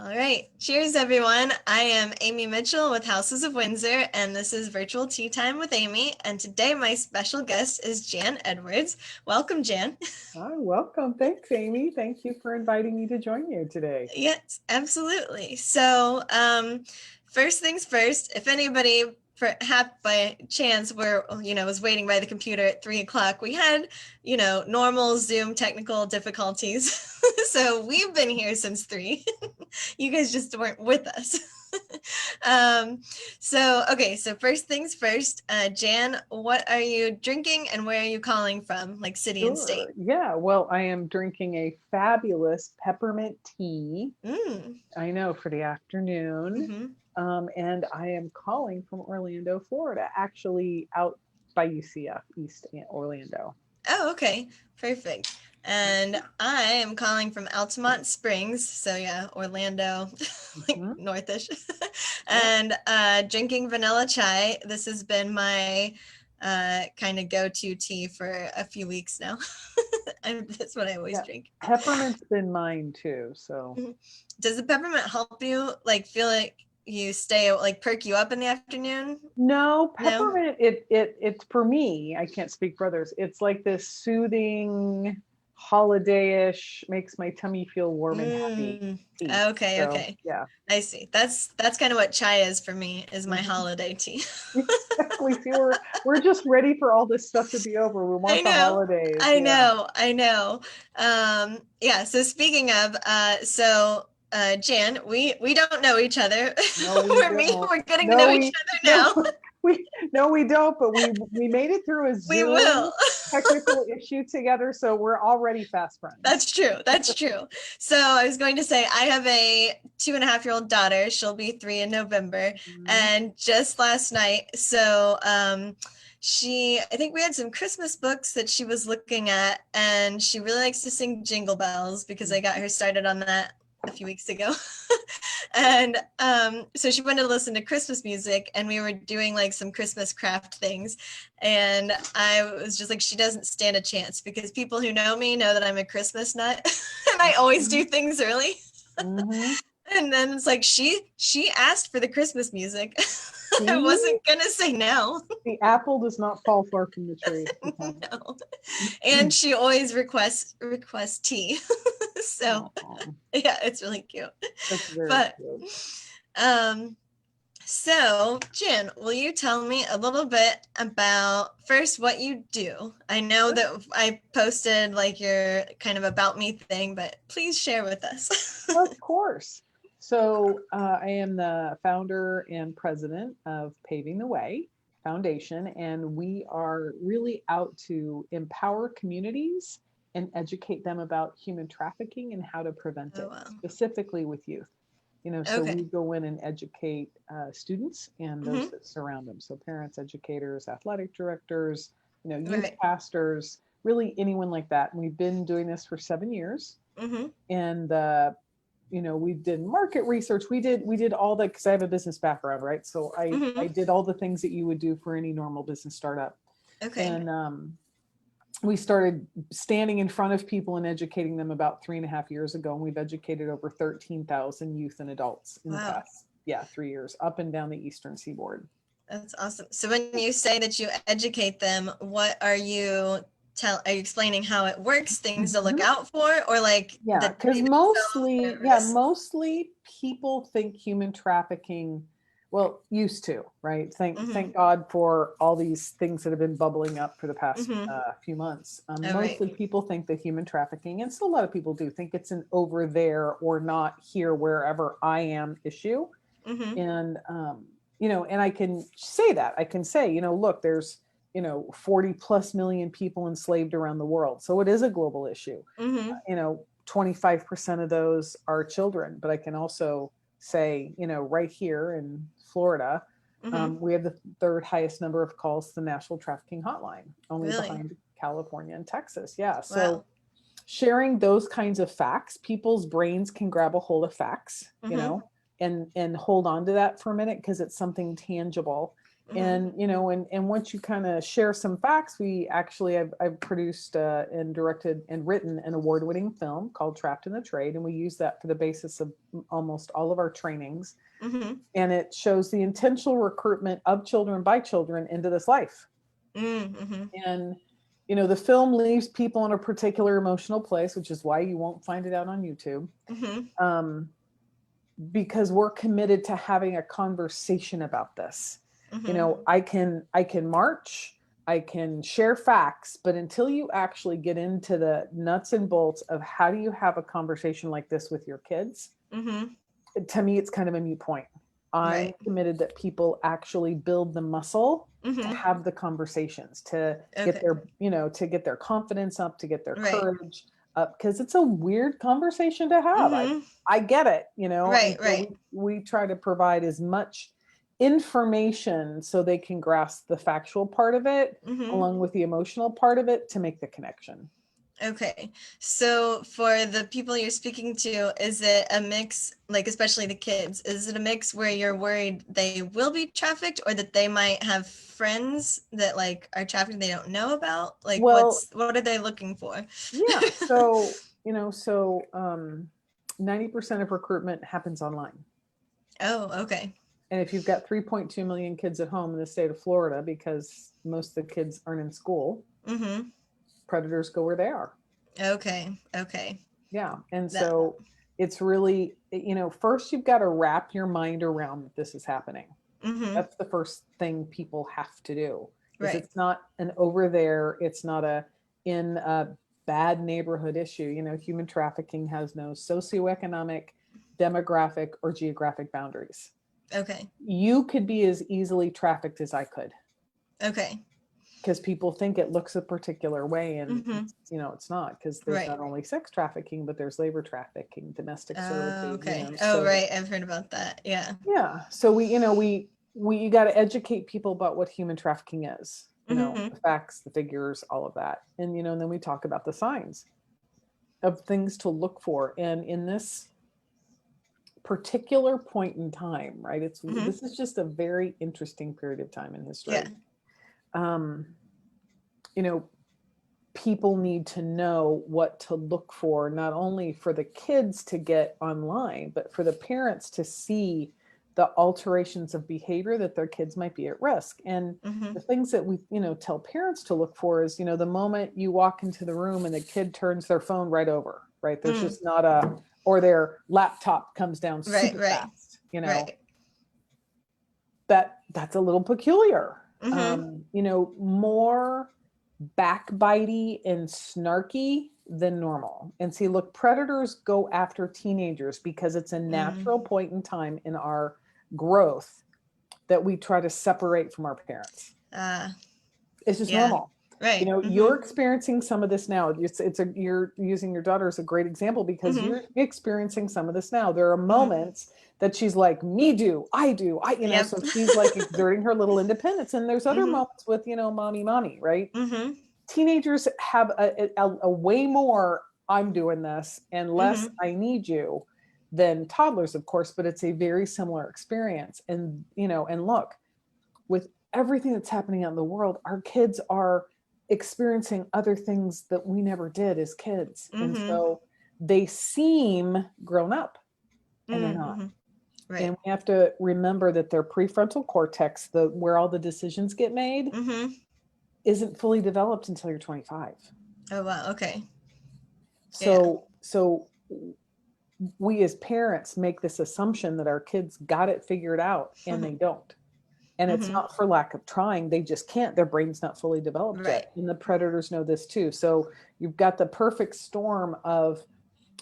All right. Cheers, everyone. I am Amy Mitchell with Houses of Windsor, and this is Virtual Tea Time with Amy. And today, my special guest is Jan Edwards. Welcome, Jan. Hi, welcome. Thanks, Amy. Thank you for inviting me to join you today. Yes, absolutely. So, first things first, if anybody perhaps by chance was waiting by the computer at 3 o'clock, we had, normal Zoom technical difficulties. So we've been here since 3. You guys just weren't with us. So first things first, Jan, what are you drinking and where are you calling from, like city and state? Sure. Yeah, well, I am drinking a fabulous peppermint tea. Mm. I know for the afternoon. Mm-hmm. And I am calling from Orlando, Florida, actually out by UCF, East Orlando. Oh, okay. Perfect. And I am calling from Altamont Springs, so yeah, Orlando, like Mhm. northish, Yep. and drinking vanilla chai. This has been my kind of go-to tea for a few weeks now. That's what I always Yeah. drink. Peppermint's been mine too. So Mhm. Does the peppermint help you, like, feel like you stay, like, perk you up in the afternoon? no, No? peppermint, it's for me, I can't speak for others. It's like this soothing, holiday-ish, makes my tummy feel warm and happy Mm, tea. okay, So okay. yeah. I see. That's kind of what chai is for me, is my Mhm. holiday tea. Exactly. See, we're just ready for all this stuff to be over. We I want the know. holidays. I Yeah. know. I know. Yeah, so speaking of, Jan, we don't know each other. No, we don't. We're getting to No, know each we other no, now. we no, we don't. But we made it through a We Zoom will. technical issue together, so we're already fast friends. That's true. That's true. So I was going to say, I have a 2.5-year-old daughter. She'll be 3 in November. Mhm. And just last night, I think we had some Christmas books that she was looking at, and she really likes to sing Jingle Bells because I got Mhm. her started on that a few weeks ago. And so she wanted to listen to Christmas music, and we were doing like some Christmas craft things. And I was just like, she doesn't stand a chance because people who know me know that I'm a Christmas nut and I always do Mhm. things early. Mhm. And then it's like she asked for the Christmas music. I See, wasn't gonna say no. the apple does not fall far from the tree sometimes. No. And she always requests tea. So Oh, yeah, it's really cute. that's very But cute. um So, Jen, will you tell me a little bit about first what you do? I know Sure. that I posted like your kind of about me thing, but please share with us. Of course. So I am the founder and president of Paving the Way Foundation, and we are really out to empower communities and educate them about human trafficking and how to prevent Oh, it, wow. specifically with youth. So we Okay. go in and educate students and those Mm-hmm. that surround them. So parents, educators, athletic directors, youth Right. pastors, really anyone like that. And we've been doing this for 7 years, Mm-hmm. and we did market research. We did all that because I have a business background, right? So I Mm-hmm. did all the things that you would do for any normal business startup. Okay. And we started standing in front of people and educating them about 3.5 years ago, and we've educated over 13,000 youth and adults in the Wow. past, 3 years, up and down the eastern seaboard. That's awesome. So when you say that you educate them, what are you are you explaining how it works, things to look Mhm. out for, or like Yeah, that because they themselves mostly, are yeah, risk? mostly people think human trafficking, well, used to, right? Thank Mm-hmm. God for all these things that have been bubbling up for the past Mm-hmm. few months. All right. Mostly people think that human trafficking, and still a lot of people do think it's an over there or not here, wherever I am issue. Mm-hmm. And and I can say that. I can say, look, there's 40 plus million people enslaved around the world. So it is a global issue. Mm-hmm. 25% of those are children. But I can also say, right here in Florida, Mm-hmm. we have the third highest number of calls to the National Trafficking Hotline, only Really? behind California and Texas. Yeah. So Wow. sharing those kinds of facts, people's brains can grab a hold of facts, Mm-hmm. and hold on to that for a minute because it's something tangible. Mm-hmm. And and once you kind of share some facts, I've produced and directed and written an award-winning film called Trapped in the Trade, and we use that for the basis of almost all of our trainings. Mm-hmm. And it shows the intentional recruitment of children by children into this life. Mm-hmm. And the film leaves people in a particular emotional place, which is why you won't find it out on YouTube. Mm-hmm. um, because we're committed to having a conversation about this. Mm-hmm. I can march, I can share facts, but until you actually get into the nuts and bolts of how do you have a conversation like this with your kids, Mm-hmm. to me it's kind of a moot point. I'm Right. committed that people actually build the muscle to Mm-hmm. have the conversations, to get Okay. their confidence up, to get their Right. courage up, because it's a weird conversation to have. Mm-hmm. I get it, and Right. so Right. we try to provide as much information so they can grasp the factual part of it Mm-hmm. along with the emotional part of it to make the connection. Okay. So for the people you're speaking to, is it a mix, like especially the kids, is it a mix where you're worried they will be trafficked or that they might have friends that like are trafficked they don't know about? Like Well, what are they looking for? yeah. So 90% of recruitment happens online. Oh, okay. And if you've got 3.2 million kids at home in the state of Florida, because most of the kids aren't in school, Mm-hmm. predators go where they are. Okay. Okay. Yeah. And That. so it's really, first you've got to wrap your mind around that this is happening. Mm-hmm. That's the first thing people have to do. Is Right. it's not an over there, it's not a in a bad neighborhood issue. Human trafficking has no socioeconomic, demographic, or geographic boundaries. Okay. You could be as easily trafficked as I could, Okay. because people think it looks a particular way, and Mm-hmm. it's not, because there's Right. not only sex trafficking, but there's labor trafficking, domestic servitude, Okay. Oh, so right. I've heard about that. Yeah. yeah. So we you got to educate people about what human trafficking is, Mm-hmm. the facts, the figures, all of that. And then we talk about the signs of things to look for. And in this particular point in time, right, Mm-hmm. this is just a very interesting period of time in Yeah. history. um you know People need to know what to look for, not only for the kids to get online, but for the parents to see the alterations of behavior that their kids might be at risk. And Mm-hmm. the things that we, tell parents to look for is, the moment you walk into the room and the kid turns their phone right over, right? There's Mm. just not or their laptop comes down Right. super Right. fast, Right. that's a little peculiar. Mm-hmm. More backbitey and snarky than normal. And see, look, predators go after teenagers because it's a Mm. natural point in time in our growth that we try to separate from our parents. Uh, It's just yeah. normal. Right. You're Mm-hmm. experiencing some of this now. You're using your daughter as a great example because Mm-hmm. you're experiencing some of this now. There are Mm-hmm. moments that she's like, me do, I do, Yep. so she's like exerting her little independence. And there's other Mm-hmm. moments with, mommy, right? Mm-hmm. Teenagers have a way more I'm doing this and less Mm-hmm. I need you than toddlers, of course, but it's a very similar experience. And look, with everything that's happening out in the world, our kids are experiencing other things that we never did as kids. And Mm-hmm. so they seem grown up, and they're not. Mm-hmm. Right. And we have to remember that their prefrontal cortex, where all the decisions get made, Mm-hmm. isn't fully developed until you're 25. Oh, wow. Okay. Yeah. So we as parents make this assumption that our kids got it figured out, and they don't. And it's Mm-hmm. not for lack of trying. They just can't. Their brain's not fully developed Right. yet. And the predators know this too. So you've got the perfect storm of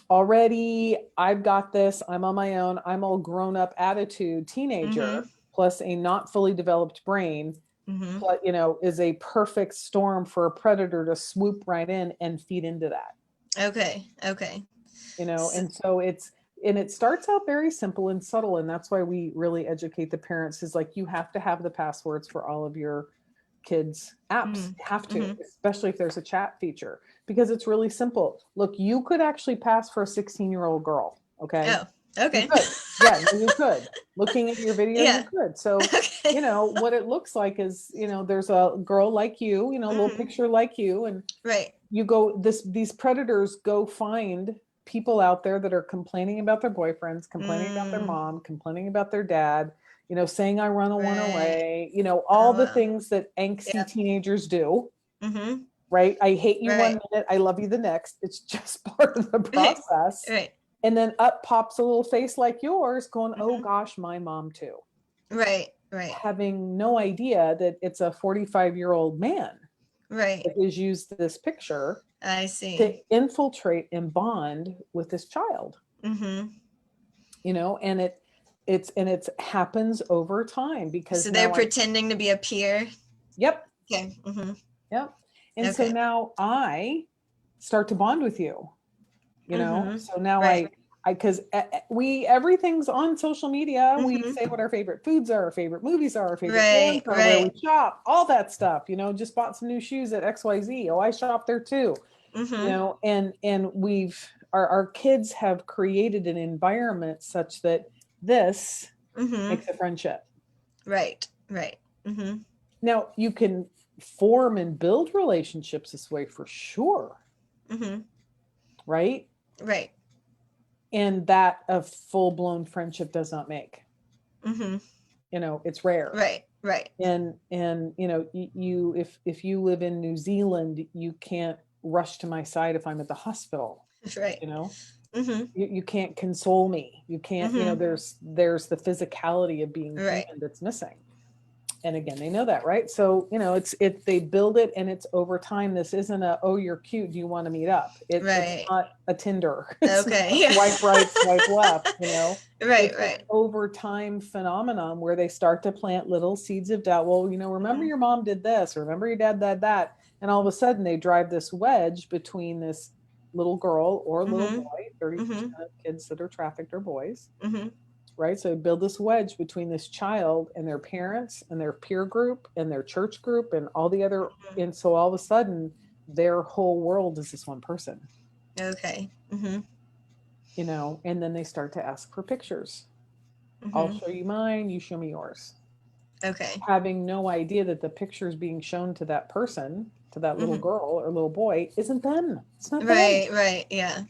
already, I've got this, I'm on my own, I'm all grown up attitude Mm-hmm. teenager, plus a not fully developed brain, Mm-hmm. is a perfect storm for a predator to swoop right in and feed into that. Okay. Okay. So, And so it starts out very simple and subtle. And that's why we really educate the parents, is like, you have to have the passwords for all of your kids' apps. You have to, mm-hmm. especially if there's a chat feature, because it's really simple. Look, you could actually pass for a 16-year-old girl. Okay. Oh. You Okay. could. Yeah, no, you could. Looking at your video, you Yeah. could. So, Okay. what it looks like is, there's a girl like you, a little Mhm. picture like you, and Right. you go, these predators go find people out there that are complaining about their boyfriends, complaining about their Mm. mom, complaining about their dad, saying I run a one Right. away, Oh all the wow. things that angsty Yep. teenagers do, Mhm. right? I hate you one Right. minute, I love you the next. It's just part of the Right. process. Right. And then up pops a little face like yours going, oh Mhm. gosh, my mom too. Right. Right. Having no idea that it's a 45-year-old man Right. that has used this picture I to see. infiltrate and bond with this child, Mhm. and it's happens over time because So they're now pretending to be a peer. yep, Okay. Mhm. yep. And so Okay. now I start to bond with you, Mhm. so now Right. because everything's on social media. We Mhm. say what our favorite foods are, our favorite movies are, our favorite bands Right. are, where we Right. shop, all that stuff. Just bought some new shoes at XYZ. Oh, I shop there too. Mhm. And our kids have created an environment such that this Mhm. makes a friendship. Right. Right. Mhm. Now you can form and build relationships this way for sure, Mhm. right? Right. And that a full-blown friendship does not make. Mhm. It's rare. Right. Right. And you if you live in New Zealand, you can't rush to my side if I'm at the hospital. Right. you know Mhm. you can't console me. You can't, Mhm. there's the physicality of being Right. human that's missing. And again, they know that, right? So they build it, and it's over time. This isn't a, oh, you're cute, do you want to meet up? It's Right. not a Tinder. It's not Okay. a Yeah. swipe right, swipe left. Right. It's an Right. over time phenomenon where they start to plant little seeds of doubt. Well, remember Mhm. your mom did this, remember your dad did that. And all of a sudden they drive this wedge between this little girl or little Mhm. boy. 30% Mhm. of kids that are trafficked are boys, Mhm. right? So build this wedge between this child and their parents and their peer group and their church group and all the other. And so all of a sudden, their whole world is this one person, Okay. Mhm. and then they start to ask for pictures. I'll Mhm. show you mine, you show me yours. Okay. Having no idea that the pictures being shown to that person, to that little Mhm. girl or little boy, isn't them. It's not them. Right. Right. Yeah.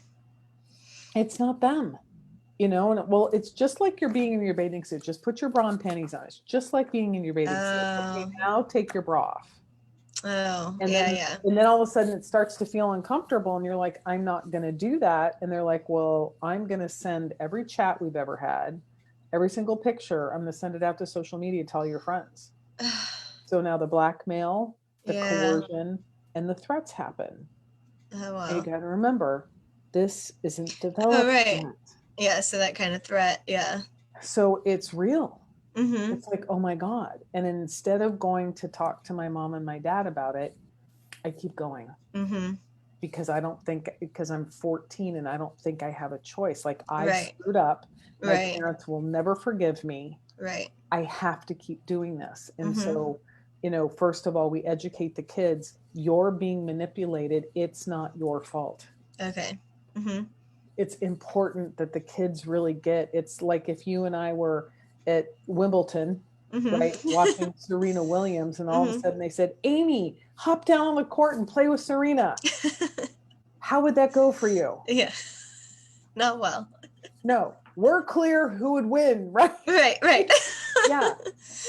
It's not them. And well, it's just like you're being in your bathing suit. Just put your bra and panties on. It's just like being in your bathing suit. Okay, Oh. now take your bra off. Oh. And Yeah. then Yeah. and then all of a sudden it starts to feel uncomfortable, and you're like, I'm not going to do that. And they're like, well, I'm going to send every chat we've ever had, every single picture, I'm going to send it out to social media to all your friends. So now the blackmail, the Yeah. coercion, and the threats happen. Oh And you wow. got to remember, this isn't Oh developed right. yet. Yeah. So that kind of threat. Yeah. So it's real. Mhm. It's like, oh my God. And instead of going to talk to my mom and my dad about it, I keep going Mhm. because I'm 14 and I don't think I have a choice. Like, I've Right. screwed up. My Right. parents will never forgive me. Right. I have to keep doing this. And Mhm. so, first of all, we educate the kids. You're being manipulated. It's not your fault. Okay. Mhm. It's important that the kids really get. It's like if you and I were at Wimbledon, Mhm. right, watching Serena Williams, and all of a Mhm. sudden they said, Amy, hop down on the court and play with Serena. How would that go for you? Yeah. Not well. No, we're clear who would win, right? Right. Right. Yeah.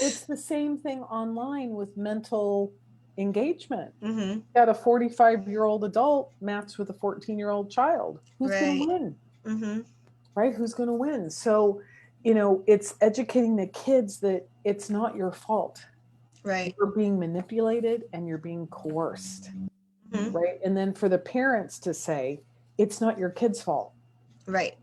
It's the same thing online with mental engagement. Mhm. Got a 45-year-old adult matched with a 14-year-old child. Who's going to Right. win? Mhm. Right? Who's going to win? So, it's educating the kids that it's not your fault. Right. You're being manipulated and you're being coerced, Mhm. right? And then for the parents to say, it's not your kid's fault. Right.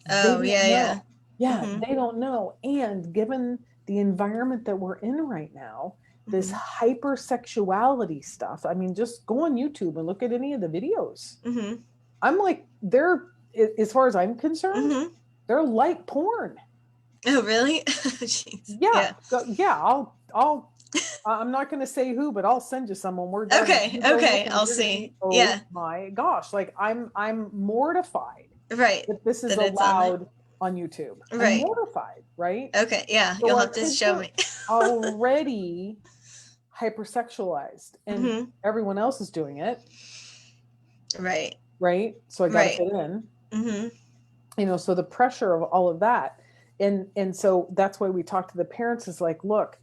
They Oh don't yeah. Yeah. know. Yeah, Mhm. they don't know. And given the environment that we're in right now, this Mhm. hypersexuality stuff, I mean, just go on YouTube and look at any of the videos. Mhm. I'm like, as far as I'm concerned, Mhm. they're like porn. Oh really? Jeez. Yeah, Yeah. yeah. I'm not going to say who, but I'll send you someone. We're done. Okay. You go look, Okay. and I'll you're going to be, see. oh Yeah. my gosh! Like, I'm mortified Right. that this is That it's on there. allowed on YouTube. I'm Right. mortified, right? Okay. Yeah. So You'll our have to kids show are me. already hypersexualized and Mm-hmm. everyone else is doing it, Right. right? So I got to Right. fit in, Mm-hmm. so the pressure of all of that. And so that's why we talk to the parents is like, look,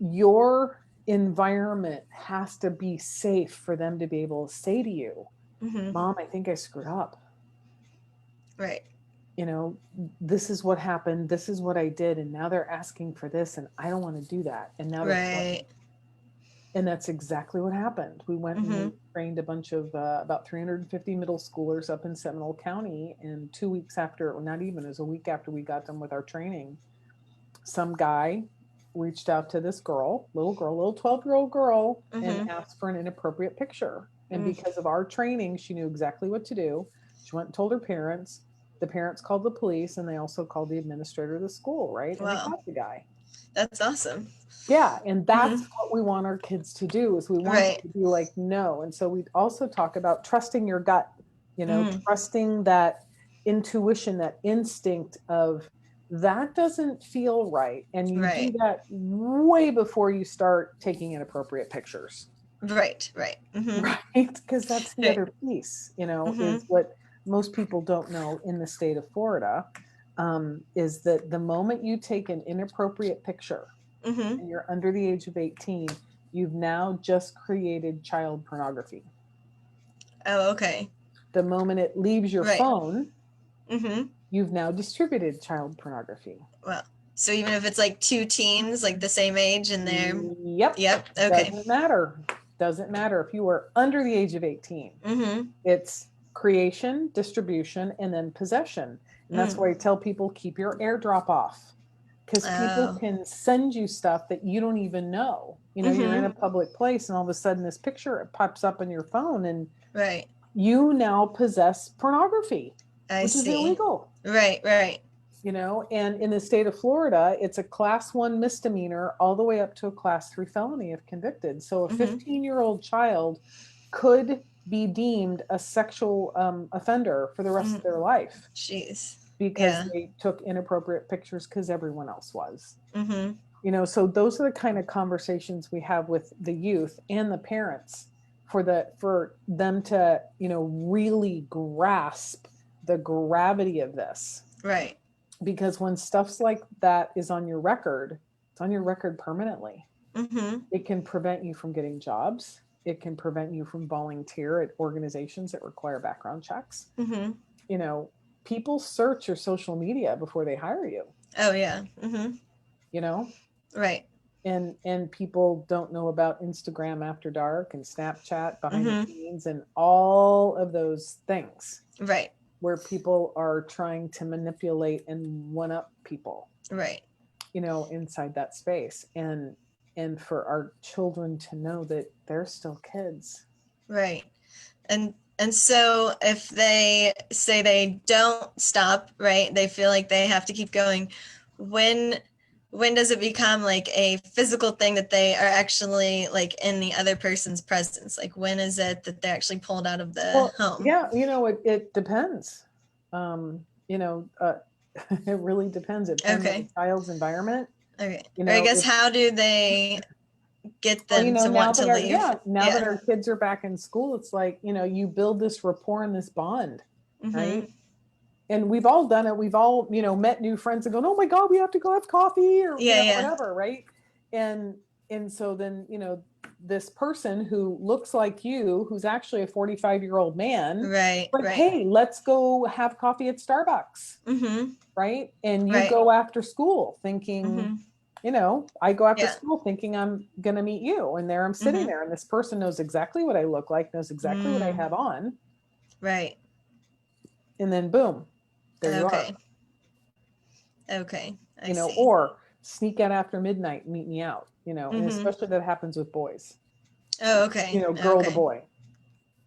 your environment has to be safe for them to be able to say to you, Mm-hmm. Mom, I think I screwed up. Right. You know, this is what happened. This is what I did. And now they're asking for this. And I don't want to do that. And now they're Right. threatening. And that's exactly what happened. We went and Mm-hmm. we trained a bunch of about 350 middle schoolers up in Seminole County. And 2 weeks after, or not even, it was a week after we got done with our training, some guy reached out to this girl, little 12-year-old girl, and Mm-hmm. asked for an inappropriate picture. And Mm. because of our training, she knew exactly what to do. She went and told her parents. The parents called the police and they also called the administrator of the school, right? And they Wow. caught the guy. That's awesome. Yeah, and that's Mm-hmm. what we want our kids to do is we want them Right. to be like no. And so we also talk about trusting your gut, Mm. trusting that intuition, that instinct of that doesn't feel right. And you do Right. that way before you start taking inappropriate pictures. Right. Right. Mm-hmm. Right? Because that's the Right. other piece, Mm-hmm. is what most people don't know in the state of Florida, is that the moment you take an inappropriate picture Mm-hmm. and you're under the age of 18, you've now just created child pornography. Oh, okay. The moment it leaves your Right. phone, Mm-hmm. you've now distributed child pornography. Well, so even if it's like two teens, like the same age, and they're, Yep. yep. Okay. Doesn't matter. Doesn't matter if you are under the age of 18. Mm-hmm. It's creation, distribution, and then possession. And that's Mm. why I tell people keep your airdrop off because people Oh. can send you stuff that you don't even know. You're in Mm-hmm. a public place and all of a sudden this picture pops up on your phone and Right. you now possess pornography, I which is see. illegal. Right. Right. And in the state of Florida, it's a class 1 misdemeanor all the way up to a class 3 felony if convicted. So a Mm-hmm. 15-year-old child could be deemed a sexual offender for the rest of Mm. their life Jeez. because Yeah. they took inappropriate pictures because everyone else was. Mm-hmm. So those are the kind of conversations we have with the youth and the parents for them to, really grasp the gravity of this. Right. Because when stuffs like that is on your record, it's on your record permanently. Mm-hmm. It can prevent you from getting jobs. It can prevent you from volunteer at organizations that require background checks. Mm-hmm. You know, people search your social media before they hire you, Oh yeah. Mm-hmm. you know, Right. and people don't know about Instagram after dark and Snapchat behind the Mm-hmm. scenes and all of those things Right. where people are trying to manipulate and one up people, Right. inside that space. And for our children to know that they're still kids. Right. And so if they say they don't stop, right, they feel like they have to keep going, when when does it become like a physical thing that they are actually like in the other person's presence? Like when is it that they're actually pulled out of the Well, home? yeah, it depends. um you know uh, it really depends. It depends on the Okay. child's environment. Okay. Or I guess If how do they get well, them to now want that to our leave? now that Yeah. our kids are back in school, it's like, you build this rapport and this bond, Mm-hmm. right? And we've all done it. We've all, met new friends and go, oh my God, we have to go have coffee or, Yeah, yeah. whatever. Right. And, so then, this person who looks like you, who's actually a 45-year-old man, Right, like, right. hey, let's go have coffee at Starbucks. Mm-hmm. Right. And you Right. go after school thinking, Mm-hmm. I go after Yeah. school thinking I'm going to meet you. And there I'm sitting Mm-hmm. there and this person knows exactly what I look like, knows exactly what I Mm. have on. Right. And then boom, there you are. Okay. Okay. I see. Or sneak out after midnight and meet me out, and Mm-hmm. especially that happens with boys, Oh, okay. girl to Okay. boy.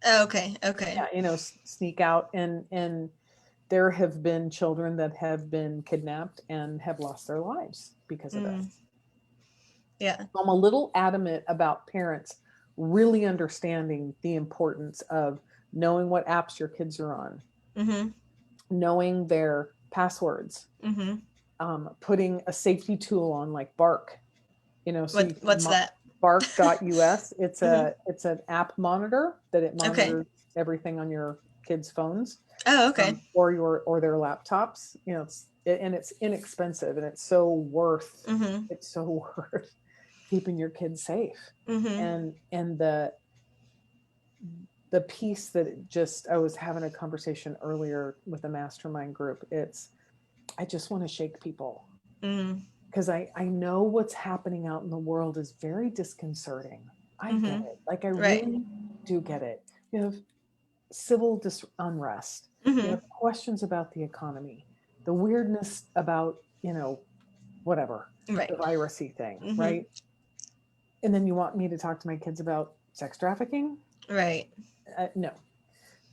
Okay. Okay. Yeah, sneak out and there have been children that have been kidnapped and have lost their lives because of Mm. this. Yeah. I'm a little adamant about parents really understanding the importance of knowing what apps your kids are on, Mm-hmm. knowing their passwords, Mm-hmm. putting a safety tool on like Bark, so you can What's that? bark.us. It's Mm-hmm. it's an app monitor that it Okay. monitors everything on your kids' phones, Oh, okay. or their laptops. And it's inexpensive, and Mm-hmm. it's so worth keeping your kids safe. Mm-hmm. And the piece that I was having a conversation earlier with a mastermind group. I just want to shake people, Mm-hmm. because I know what's happening out in the world is very disconcerting. I get Mm-hmm. it. Like, I Right. really do get it. You have civil unrest. You Mm-hmm. have questions about the economy, the weirdness about, whatever, the Right. virusy thing, Mm-hmm. right? And then you want me to talk to my kids about sex trafficking? Right. No.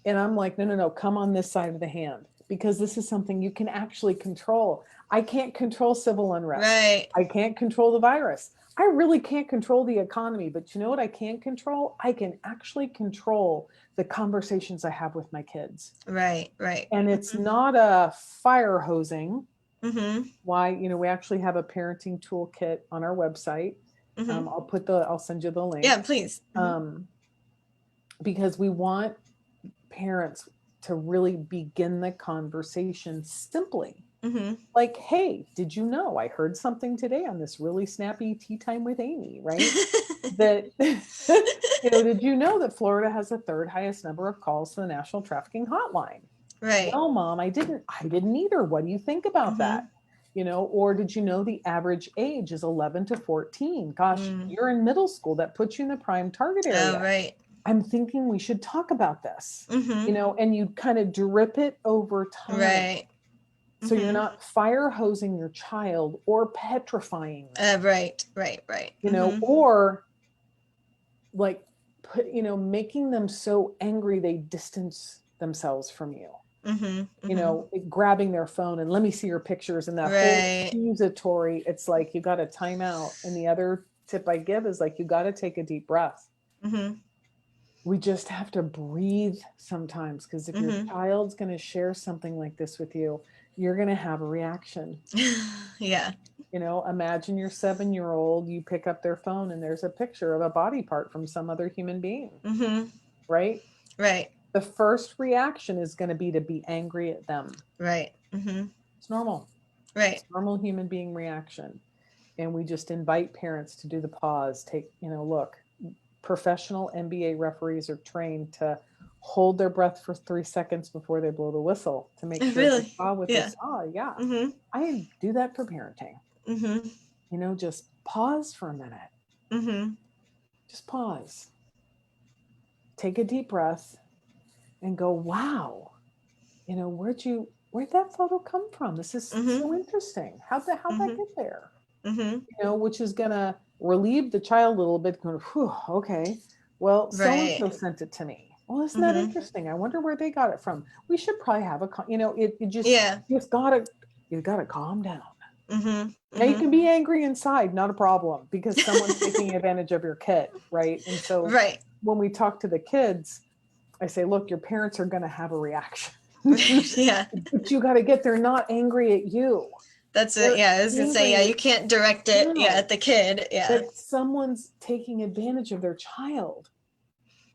And I'm like, no, no, no, come on this side of the hand, because this is something you can actually control. I can't control civil unrest. Right. I can't control the virus. I really can't control the economy. But you know what I can control? I can actually control the conversations I have with my kids. Right. Right. And it's not a fire hosing. Mm-hmm. Why, we actually have a parenting toolkit on our website. Mm-hmm. I'll send you the link. Yeah, please. Mm-hmm. Because we want parents to really begin the conversation simply. Mm-hmm. Like, hey, did you know I heard something today on this really snappy tea time with Amy, right? That, did you know that Florida has the third highest number of calls to the National Trafficking Hotline? Right. No, Mom, I didn't either. What do you think about Mm-hmm. that? Or did you know the average age is 11 to 14? Gosh, Mm. you're in middle school. That puts you in the prime target Oh, area. right. I'm thinking we should talk about this, Mm-hmm. and you kind of drip it over time. Right. So you're Mm-hmm. not fire hosing your child or petrifying them, Right. Right. Right. Mm-hmm. or like making them so angry they distance themselves from you. Mm-hmm. Mm-hmm. Grabbing their phone and let me see your pictures, and that whole Right. accusatory. It's like you got to time out. And the other tip I give is like you got to take a deep breath. Mm-hmm. We just have to breathe sometimes, because if your Mm-hmm. child's going to share something like this with you, you're going to have a reaction. Yeah. Imagine your 7-year-old, you pick up their phone and there's a picture of a body part from some other human being, Mm-hmm. right? Right. The first reaction is going to be angry at them. Right. Mm-hmm. It's normal. Right. It's normal human being reaction. And we just invite parents to do the pause. Look, professional NBA referees are trained to hold their breath for 3 seconds before they blow the whistle to make sure they Really? saw what they Yeah. saw. Yeah. Mm-hmm. I do that for parenting. Mm-hmm. Just pause for a minute. Mm-hmm. Just pause. Take a deep breath and go, wow, where'd that photo come from? This is Mm-hmm. so interesting. How'd that Mm-hmm. get there? Mm-hmm. Which is gonna relieve the child a little bit, going, whew, okay. Well, so-and-so Right. sent it to me. Well, isn't that Mm-hmm. interesting? I wonder where they got it from. We should probably have it just, Yeah. you gotta calm down. Mm-hmm. Now you Mm-hmm. can be angry inside, not a problem, because someone's taking advantage of your kid, right? And so Right. when we talk to the kids, I say, look, your parents are going to have a reaction. Yeah. But you got to they're not angry at you. That's it. They're Yeah. I was gonna say, yeah, angry you can't direct it, yeah, no, at the kid. Yeah. that someone's taking advantage of their child.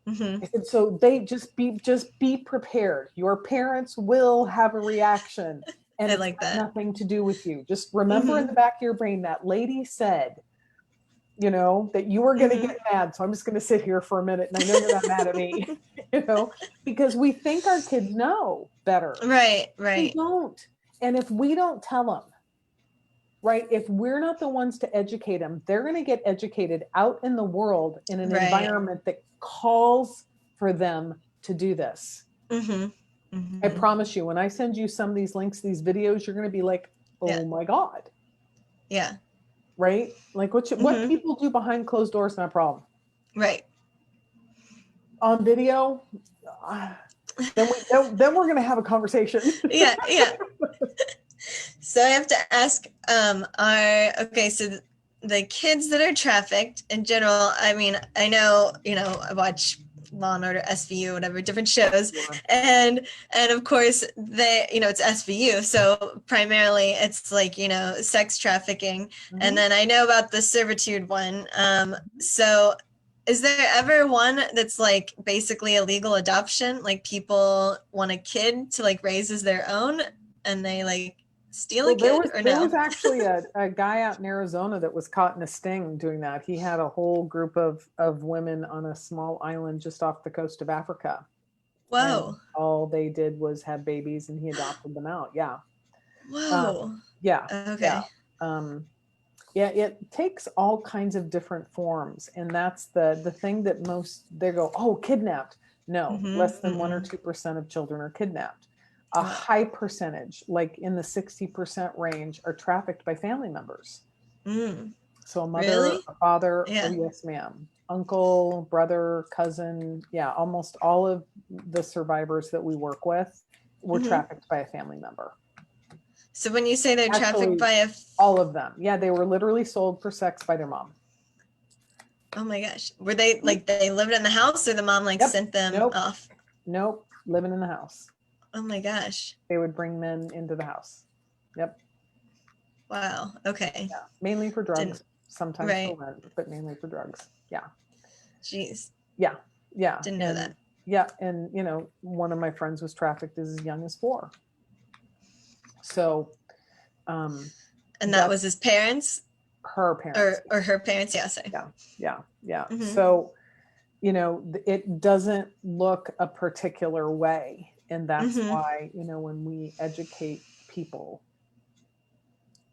Mm-hmm. I said, so they just be prepared. Your parents will have a reaction, and I it's like got that. nothing to do with you. Just remember in Mm-hmm. the back of your brain that lady said, that you were going to Mm-hmm. get mad. So I'm just going to sit here for a minute, and I know you're not mad at me, because we think our kids know better. Right. They Right. don't. And if we don't tell them, right, if we're not the ones to educate them, they're going to get educated out in the world in an Right. environment that calls for them to do this. Mm-hmm. I Mm-hmm. promise you, when I send you some of these links, these videos, you're going to be like, oh Yeah. my God. Yeah. Right? Like what Mm-hmm. people do behind closed doors, not a problem. Right. On video, then we're going to have a conversation. Yeah. Yeah. So I have to ask, so the kids that are trafficked in general, I mean, I know, I watch Law and Order, SVU, whatever, different shows. Sure. And of course they, it's SVU. So primarily it's like, sex trafficking. And Mhm. then I know about the servitude one. So is there ever one that's like basically a legal adoption? Like people want a kid to like raise as their own and they like steal a Well, there kid was or there no? was actually a guy out in Arizona that was caught in a sting doing that. He had a whole group of women on a small island just off the coast of Africa, and Whoa. all they did was have babies, and he adopted them out. Yeah, Whoa. yeah, yeah. Okay. Um, yeah, it takes all kinds of different forms, and that's the thing that most they go, oh, kidnapped. No, Mm-hmm. less than 1 or 2% of children are kidnapped. A Wow. high percentage, like in the 60% range, are trafficked by family members. Mm. So a mother, Really? a father, oh Yeah. yes, ma'am, uncle, brother, cousin, yeah, almost all of the survivors that we work with were Mm-hmm. trafficked by a family member. So when you say they're trafficked Actually, by a, all of them. Yeah, they were literally sold for sex by their mom. oh my gosh, were they like they lived in the house or the mom like Yep. sent them Nope. off? Nope. Living in the house. Oh my gosh. They would bring men into the house. Yep. Wow. Okay. Yeah. Mainly for Didn't, drugs, sometimes for right. rent, but mainly for drugs. Yeah. Jeez. Yeah. Yeah. Didn't know And that. yeah. And, one of my friends was trafficked as young as 4. So, um, And that was that's his parents her parents. or her parents? Yeah, sorry. Yeah. Yeah. Yeah. Mm-hmm. So, it doesn't look a particular way. And that's Mm-hmm. why, when we educate people,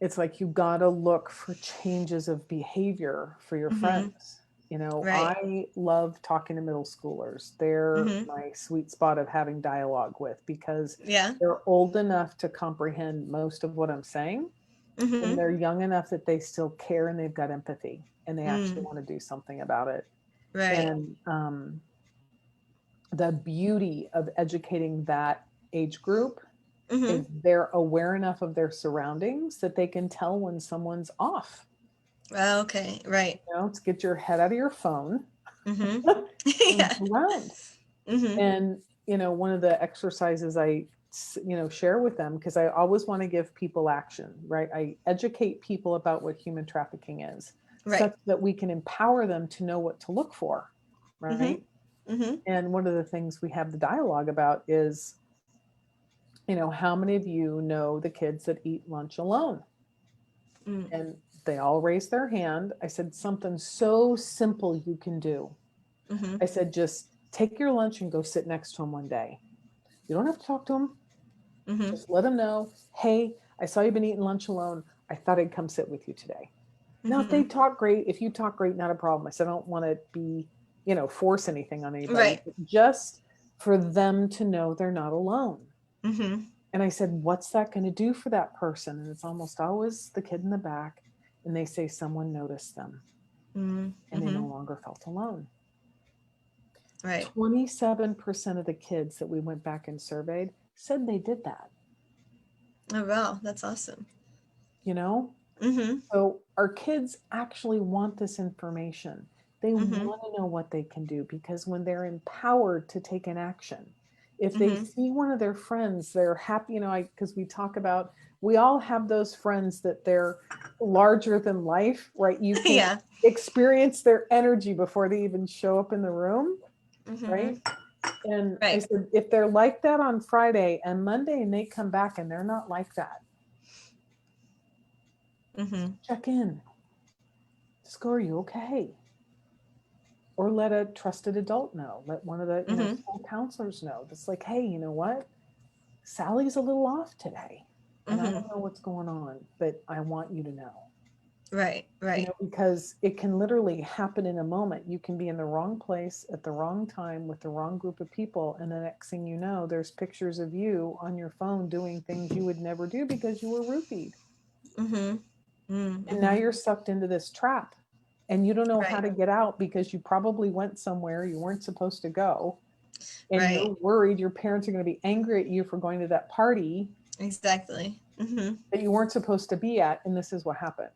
it's like you got to look for changes of behavior for your Mm-hmm. friends. Right. I love talking to middle schoolers. They're Mm-hmm. my sweet spot of having dialogue with because Yeah. they're old enough to comprehend most of what I'm saying. And Mm-hmm. they're young enough that they still care and they've got empathy and they actually Mm. want to do something about it. Right. And the beauty of educating that age group Mm-hmm. is they're aware enough of their surroundings that they can tell when someone's off. Okay. Right. To get your head out of your phone Mm-hmm. and Yeah. look around. Mm-hmm. And, one of the exercises I, share with them, because I always want to give people action, right? I educate people about what human trafficking is, Right. such that we can empower them to know what to look for, Mm-hmm. right? Mm-hmm. And one of the things we have the dialogue about is, how many of you know the kids that eat lunch alone? Mm. And they all raised their hand. I said, something so simple you can do. Mm-hmm. I said, just take your lunch and go sit next to them one day. You don't have to talk to them. Mm-hmm. Just let them know, hey, I saw you've been eating lunch alone. I thought I'd come sit with you today. Now, if Mm-hmm. they talk great, if you talk great, not a problem. I said, I don't want to be, force anything on anybody, Right. but just for them to know they're not alone. Mm-hmm. And I said, what's that going to do for that person? And it's almost always the kid in the back. And they say someone noticed them and they Mm-hmm. no longer felt alone. Right. 27% of the kids that we went back and surveyed said they did that, Oh wow, that's awesome. you know? Mm-hmm. So our kids actually want this information. They Mm-hmm. want to know what they can do because when they're empowered to take an action, if they Mm-hmm. see one of their friends, they're happy, because we talk about, we all have those friends that they're larger than life, right? You can Yeah. experience their energy before they even show up in the room, Mm-hmm. right? And I Right. said, if they're like that on Friday and Monday and they come back and they're not like that, Mm-hmm. check in. Just go, are you okay? Or let a trusted adult know. Let one of the, Mm-hmm. school counselors know. It's like, hey, you know what? Sally's a little off today. And I Mm-hmm. don't know what's going on, but I want you to know. Right. Right. Because it can literally happen in a moment. You can be in the wrong place at the wrong time with the wrong group of people. And the next thing you know, there's pictures of you on your phone doing things you would never do because you were roofied. Mm-hmm. And now Mm-hmm. you're sucked into this trap and you don't know how Right. to get out because you probably went somewhere you weren't supposed to go. And Right. you're worried your parents are going to be angry at you for going to that party Exactly. Mm-hmm. that you weren't supposed to be at. And this is what happened.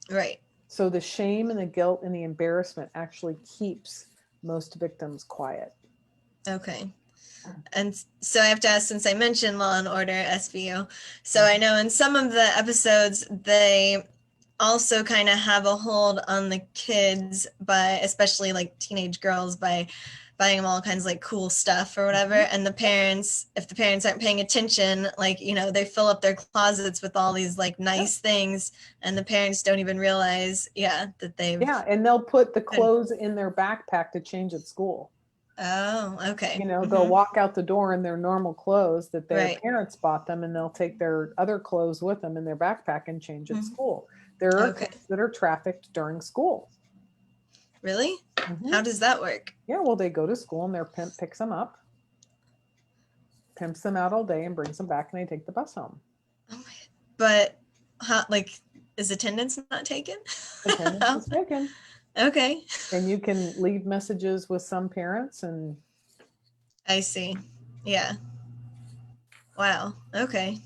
Right. So the shame and the guilt and the embarrassment actually keeps most victims quiet. Okay. And so I have to ask, since I mentioned Law and Order SVU, so I know in some of the episodes they also kind of have a hold on the kids by, especially like teenage girls, by buying them all kinds of like cool stuff or whatever. And the parents, if the parents aren't paying attention, like, you know, they fill up their closets with all these like nice things, and the parents don't even realize, that they've. Yeah, and they'll put the been. clothes in their backpack to change at school. Oh, okay. They'll walk out the door in their normal clothes that their Right. parents bought them, and they'll take their other clothes with them in their backpack and change at school. There are Okay. kids that are trafficked during school. Really? How does that work? Yeah, well, they go to school and their pimp picks them up, pimps them out all day, and brings them back, and they take the bus home. Oh my, but how, like, is attendance not taken? Attendance is taken. Okay. And you can leave messages with some parents, and I see. Yeah. Wow. Okay.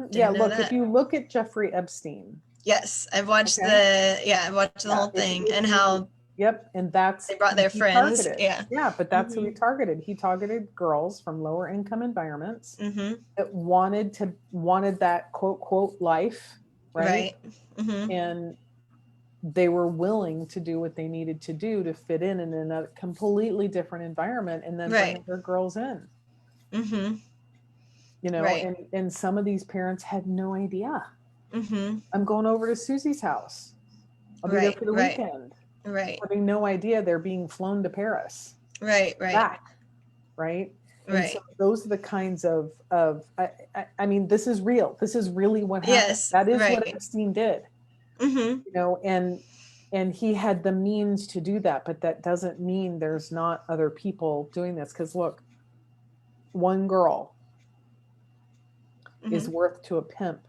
Yeah, look, that. if you look at Jeffrey Epstein. Yes, I've watched I've watched the whole thing, and how. Yep, and that's they brought their friends. targeted. Yeah. Yeah, but that's who he targeted. He targeted girls from lower income environments that wanted that quote life, right? And they were willing to do what they needed to do to fit in a completely different environment, and then bring their girls in. And some of these parents had no idea. I'm going over to Susie's house. I'll be there for the weekend. Having no idea they're being flown to Paris. Back. Right. And so those are the kinds of I mean, this is real. This is really what happened. Yes, that is what Epstein did. And he had the means to do that, but that doesn't mean there's not other people doing this. Because look, one girl is worth to a pimp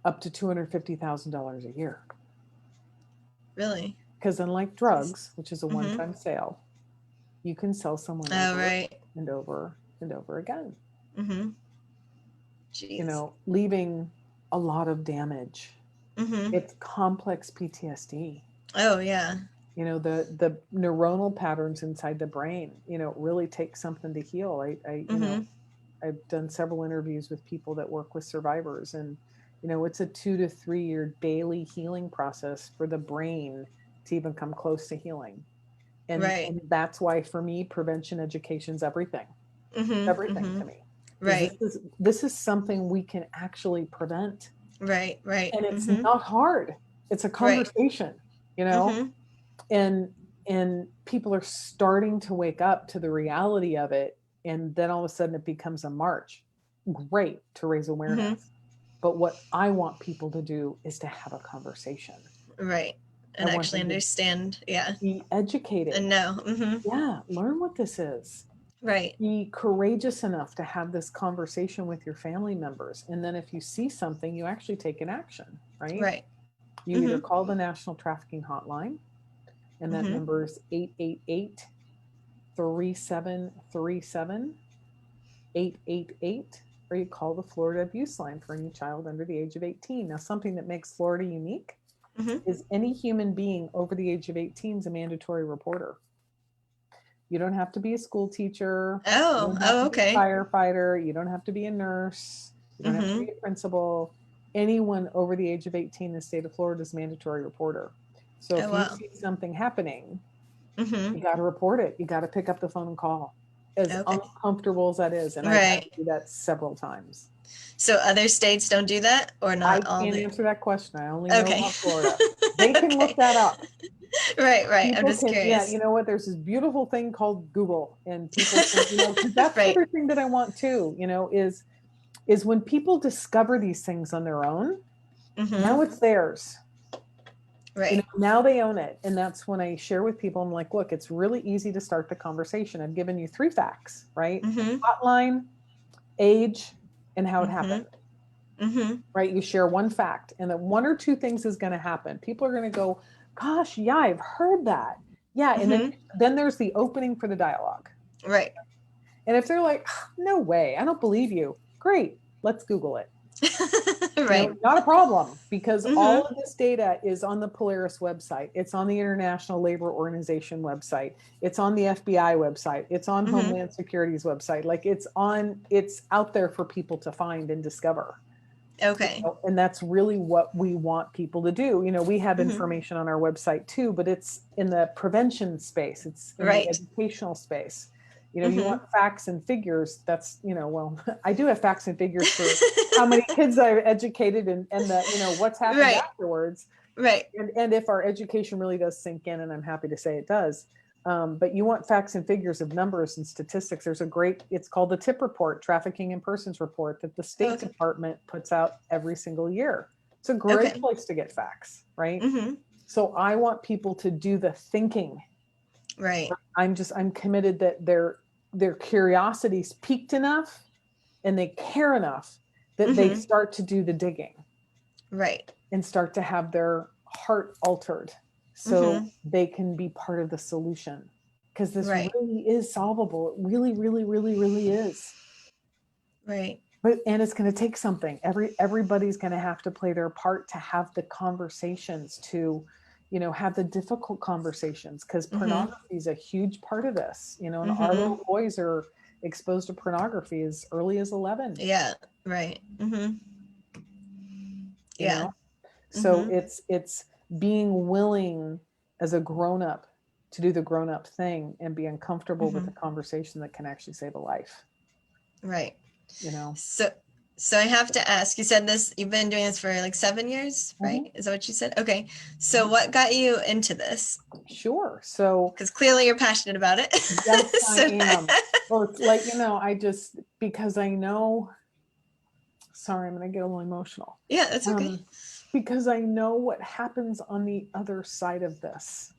up to $250,000 a year. Really? Because unlike drugs, which is a one-time sale, you can sell someone over and over and over again. Leaving a lot of damage. It's complex PTSD. Oh yeah. The neuronal patterns inside the brain, really take something to heal. I've done several interviews with people that work with survivors, and it's a 2 to 3 year daily healing process for the brain to even come close to healing. And that's why, for me, prevention education is everything. Everything to me. Right. This is something we can actually prevent. Right. And it's not hard. It's a conversation, and people are starting to wake up to the reality of it. And then all of a sudden it becomes a march. Great to raise awareness. But what I want people to do is to have a conversation. Right. And actually understand. Yeah. Be educated. And know. Yeah. Learn what this is. Right. Be courageous enough to have this conversation with your family members. And then if you see something, you actually take an action, right? Right. You either call the National Trafficking Hotline, and that number is 888-3737, 888, or you call the Florida Abuse Line for any child under the age of 18. Now, something that makes Florida unique is any human being over the age of 18 is a mandatory reporter. You don't have to be a school teacher. Okay. A firefighter. You don't have to be a nurse. You don't have to be a principal. Anyone over the age of 18 in the state of Florida is a mandatory reporter. So if you see something happening, you got to report it. You got to pick up the phone and call. As uncomfortable as that is. And I've had to do that several times. So other states don't do that, or not? I can't answer that question. I only know about Florida. They can look that up. Right. I'm just curious. Yeah, you know what? There's this beautiful thing called Google, and people can, that's the other thing that I want too, is when people discover these things on their own, now it's theirs. Right. Now they own it. And that's when I share with people, I'm like, look, it's really easy to start the conversation. I've given you 3 facts, right? Hotline, age, and how it happened. Right? You share 1 fact, and then 1 or 2 things is going to happen. People are going to go, gosh, yeah, I've heard that. Yeah. And then there's the opening for the dialogue. Right. And if they're like, no way, I don't believe you. Great. Let's Google it. Right. Not a problem, because all Mm-hmm. of this data is on the Polaris website. It's on the International Labor Organization website. It's on the FBI website. It's on Mm-hmm. Homeland Security's website. Like it's out there for people to find and discover. Okay. And that's really what we want people to do. We have Mm-hmm. information on our website too, but it's in the prevention space. It's in the Right. educational space. You Mm-hmm. want facts and figures. That's, well, I do have facts and figures for how many kids I've educated and the, what's happened Right. afterwards. Right. And if our education really does sink in, and I'm happy to say it does. But you want facts and figures of numbers and statistics. It's called the TIP report, Trafficking in Persons report, that the State Okay. Department puts out every single year. It's a great Okay. place to get facts, right? Mm-hmm. So I want people to do the thinking. Right. I'm committed that their curiosity's peaked enough and they care enough that they Mm-hmm. start to do the digging. Right. And start to have their heart altered so Mm-hmm. they can be part of the solution, because this Right. really is solvable. It really, really, really, really is. Right. And it's going to take something. Everybody's going to have to play their part to have the conversations, to have the difficult conversations, because Mm-hmm. pornography is a huge part of this. And our Mm-hmm. little boys are exposed to pornography as early as 11. Yeah. Right. Mm-hmm. you Yeah. know So Mm-hmm. it's being willing as a grown-up to do the grown-up thing and be uncomfortable with Mm-hmm. a conversation that can actually save a life. Right. You know. So I have to ask, you said you've been doing this for like 7 years, right? Mhm. Is that what you said? Okay. So Mhm. what got you into this? Sure. So Because clearly you're passionate about it. yes, I So am. Well, it's like, I just, because I know, sorry, I'm going to get a little emotional. yeah, that's okay. Because I know what happens on the other side of this.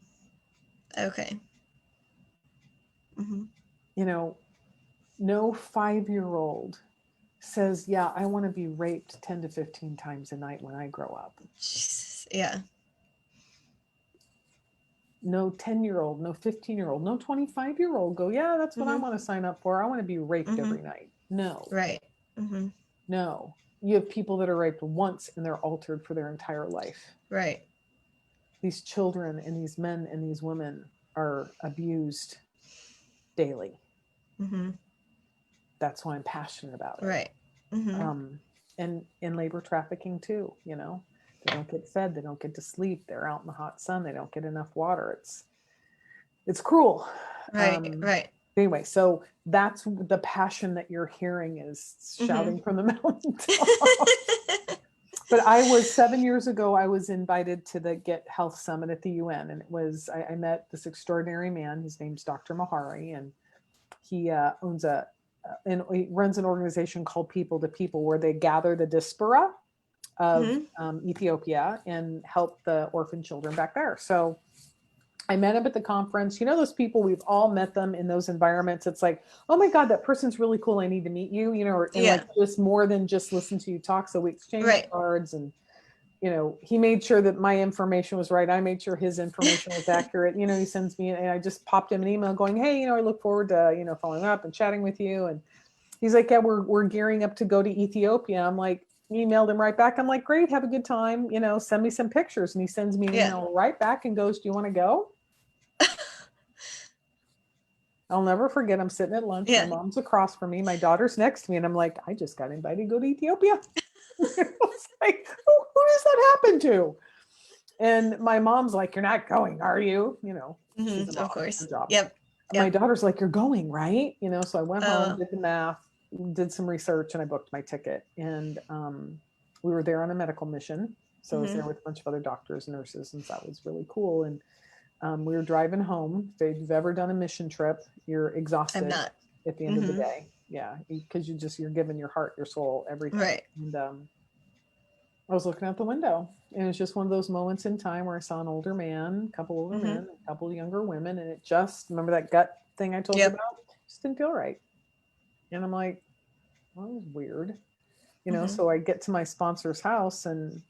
Okay. Mm-hmm. No 5-year-old says, yeah, I want to be raped 10 to 15 times a night when I grow up. Jesus. Yeah. No 10-year-old, no 15-year-old, no 25-year-old go, yeah, that's what I Mm-hmm. want to sign up for. I want to be raped Mm-hmm. every night. No, Right. Mm-hmm. no. You have people that are raped once and they're altered for their entire life. Right. These children and these men and these women are abused daily. Mm-hmm. That's why I'm passionate about it. Right. Mm-hmm. And in labor trafficking too, they don't get fed, they don't get to sleep, they're out in the hot sun, they don't get enough water. It's cruel. Right. Right. Anyway, so that's the passion that you're hearing, is Mm-hmm. shouting from the mountaintop. But 7 years ago, I was invited to the Get Health Summit at the UN, and I met this extraordinary man. His name's Dr. Mahari, and he and he runs an organization called People to People, where they gather the diaspora of Mm-hmm. Ethiopia and help the orphan children back there. So I met him at the conference. Those people, we've all met them in those environments. It's like, oh my God, that person's really cool. I need to meet you, and Yeah. like just more than just listen to you talk. So we exchanged Right. cards, and, he made sure that my information was right. I made sure his information was accurate. He sends me, and I just popped him an email going, hey, I look forward to, following up and chatting with you. And he's like, yeah, we're gearing up to go to Ethiopia. I'm like, emailed him right back. I'm like, great, have a good time. Send me some pictures. And he sends me an Yeah. email right back and goes, do you want to go? I'll never forget. I'm sitting at lunch. My Yeah. mom's across from me. My daughter's next to me. And I'm like, I just got invited to go to Ethiopia. It's like, who does that happen to? And my mom's like, you're not going, are you? She's a Mm-hmm. mom, Of course. her job. Yep. And my Yep. daughter's like, you're going, right? So I went home, Oh. did the math, did some research, and I booked my ticket. And we were there on a medical mission. So I was there Mm-hmm. with a bunch of other doctors and nurses. And so that was really cool. And we were driving home. If you've ever done a mission trip, you're I'm exhausted not. at the end of the day. Yeah, because you're giving your heart, your soul, everything. Right. And I was looking out the window, and it's just one of those moments in time where I saw an older man, a couple older Mm-hmm. men, a couple younger women, and it just, remember that gut thing I told you Yep. about? Just didn't feel right. And I'm like, well, that was weird. Mm-hmm. So I get to my sponsor's house and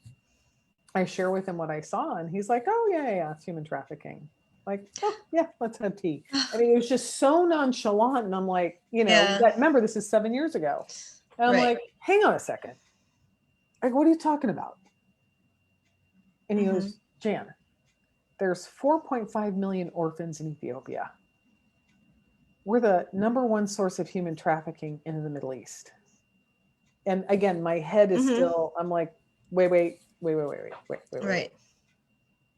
I share with him what I saw, and he's like, oh yeah, it's human trafficking. Like, oh yeah, let's have tea. I mean, it was just so nonchalant. And I'm like, Yeah. remember, this is 7 years ago. And I'm Right. like, hang on a second. Like, what are you talking about? And he Mm-hmm. goes, Jan, there's 4.5 million orphans in Ethiopia. We're the number one source of human trafficking in the Middle East. And again, my head is Mm-hmm. still, I'm like, wait. Right.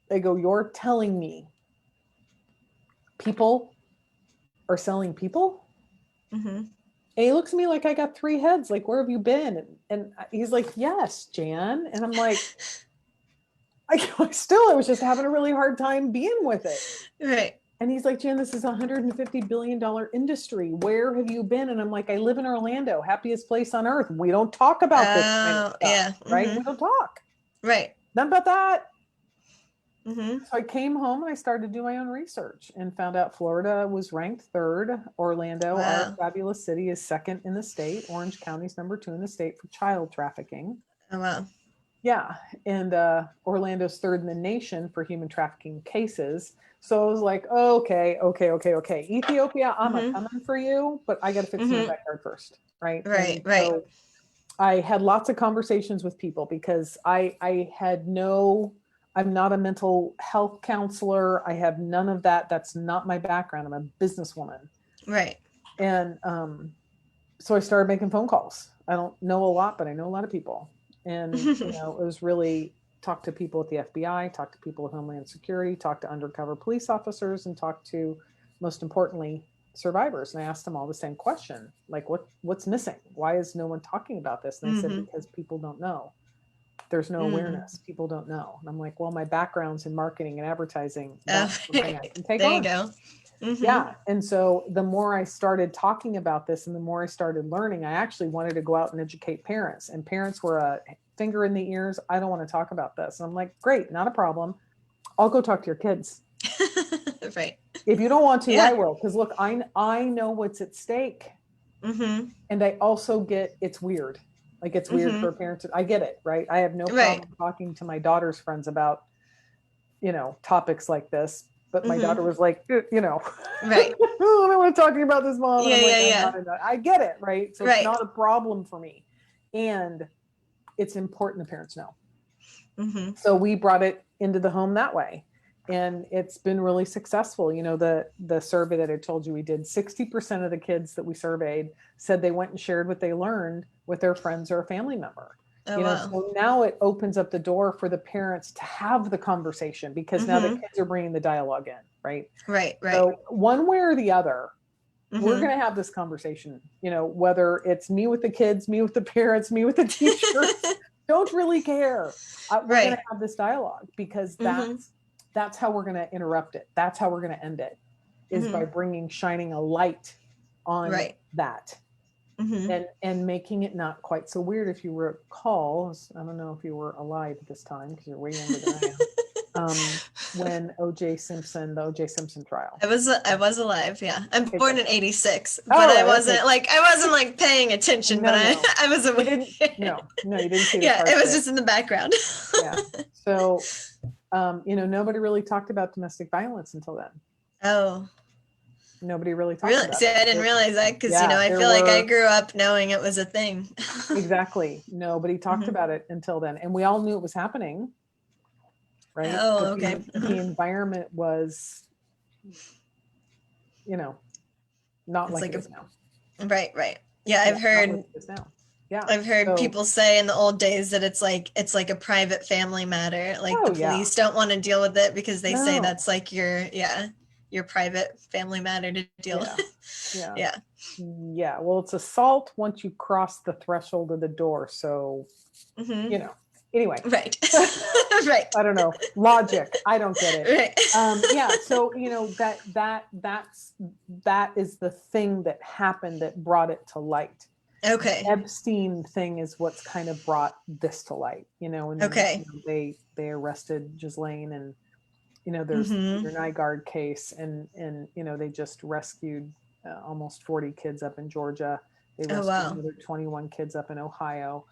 They go, you're telling me people are selling people? Mm-hmm. And he looks at me like I got three heads. Like, where have you been? And he's like, yes, Jan. And I'm like, I was just having a really hard time being with it. Right. And he's like, Jan, this is a $150 billion industry. Where have you been? And I'm like, I live in Orlando, happiest place on earth. We don't talk about this kind of Oh, stuff, yeah. right? We Mm-hmm. don't talk. Right. None about that. Mm-hmm. So I came home and I started to do my own research and found out Florida was ranked third. Orlando, our Wow. fabulous city, is second in the state. Orange County's number 2 in the state for child trafficking. Oh, wow. Yeah. And Orlando's third in the nation for human trafficking cases. So I was like, okay. Ethiopia, I'm a Mm-hmm. coming for you, but I got to fix my Mm-hmm. backyard first. Right. Right. And Right. so I had lots of conversations with people because I had I'm not a mental health counselor. I have none of that. That's not my background. I'm a businesswoman. Right. And so I started making phone calls. I don't know a lot, but I know a lot of people. And, it was really talk to people at the FBI, talk to people at Homeland Security, talk to undercover police officers, and talk to, most importantly, survivors. And I asked them all the same question, like, what's missing? Why is no one talking about this? And they said, Mm-hmm. because people don't know. There's no Mm. awareness. People don't know. And I'm like, well, my background's in marketing and advertising. Oh, That's something I can take there you on. go. Mm-hmm. Yeah. And so the more I started talking about this and the more I started learning, I actually wanted to go out and educate parents. And parents were a finger in the ears. I don't want to talk about this. And I'm like, great, not a problem. I'll go talk to your kids. Right. If you don't want to, I Yeah. will. Because look, I know what's at stake. Mm-hmm. And I also get it's weird. Like it's weird for Mm-hmm. a parent to, I get it, right? I have no Right. problem talking to my daughter's friends about, topics like this. But my daughter Mm-hmm. was like, I Right. don't want to talk to you about this, mom. And Yeah. I'm like, Yeah. I'm Yeah. not enough. I get it, right? So it's Right. not a problem for me. And it's important the parents know. Mm-hmm. So we brought it into the home that way. And it's been really successful. The survey that I told you we did, 60% of the kids that we surveyed said they went and shared what they learned with their friends or a family member. Oh, wow. So now it opens up the door for the parents to have the conversation because now the Mm-hmm. kids are bringing the dialogue in, right? Right. Right. So one way or the other, we're Mm-hmm. going to have this conversation, whether it's me with the kids, me with the parents, me with the teachers, don't really care. We're going to Right. have this dialogue because Mm-hmm. that's how we're going to interrupt it. That's how we're going to end it, is by Mm-hmm. shining a light on Right. that Mm-hmm. and making it not quite so weird. If you recall, I don't know if you were alive at this time because you're way younger than I am. When the OJ Simpson trial. I was alive, yeah. I'm Okay, born good. in 86, All but I right. Okay. wasn't like paying attention, but No, I no. I was You aware. didn't. No, you didn't see the Yeah, it parts was that. just in the background. Yeah. So, nobody really talked about domestic violence until then. Oh, Nobody really talked really? about See, it. I didn't realize that because Yeah, I there feel like I were grew up knowing it was a thing. exactly nobody talked Hmm. about it until then, and we all knew it was happening, right? Oh, But okay. the environment was, you know, not It's like like it a is now. right, right. Yeah, Yeah, not like it is now. Yeah. I've heard So, people say in the old days that it's like a private family matter. Like the oh yeah, police don't want to deal with it because they say no, that's like your private family matter to deal yeah, with. yeah. Yeah. Yeah, well, it's assault once you cross the threshold of the door. So, Hmm. anyway, Right. Right. I don't know. Logic. I don't get it. Right. Yeah. So, that is the thing that happened that brought it to light. Okay. Epstein thing is what's kind of brought this to light, and then Okay. they arrested Ghislaine, and there's the Hmm. Peter Nygaard case, and they just rescued almost 40 kids up in Georgia. They Oh, rescued wow. another 21 kids up in Ohio.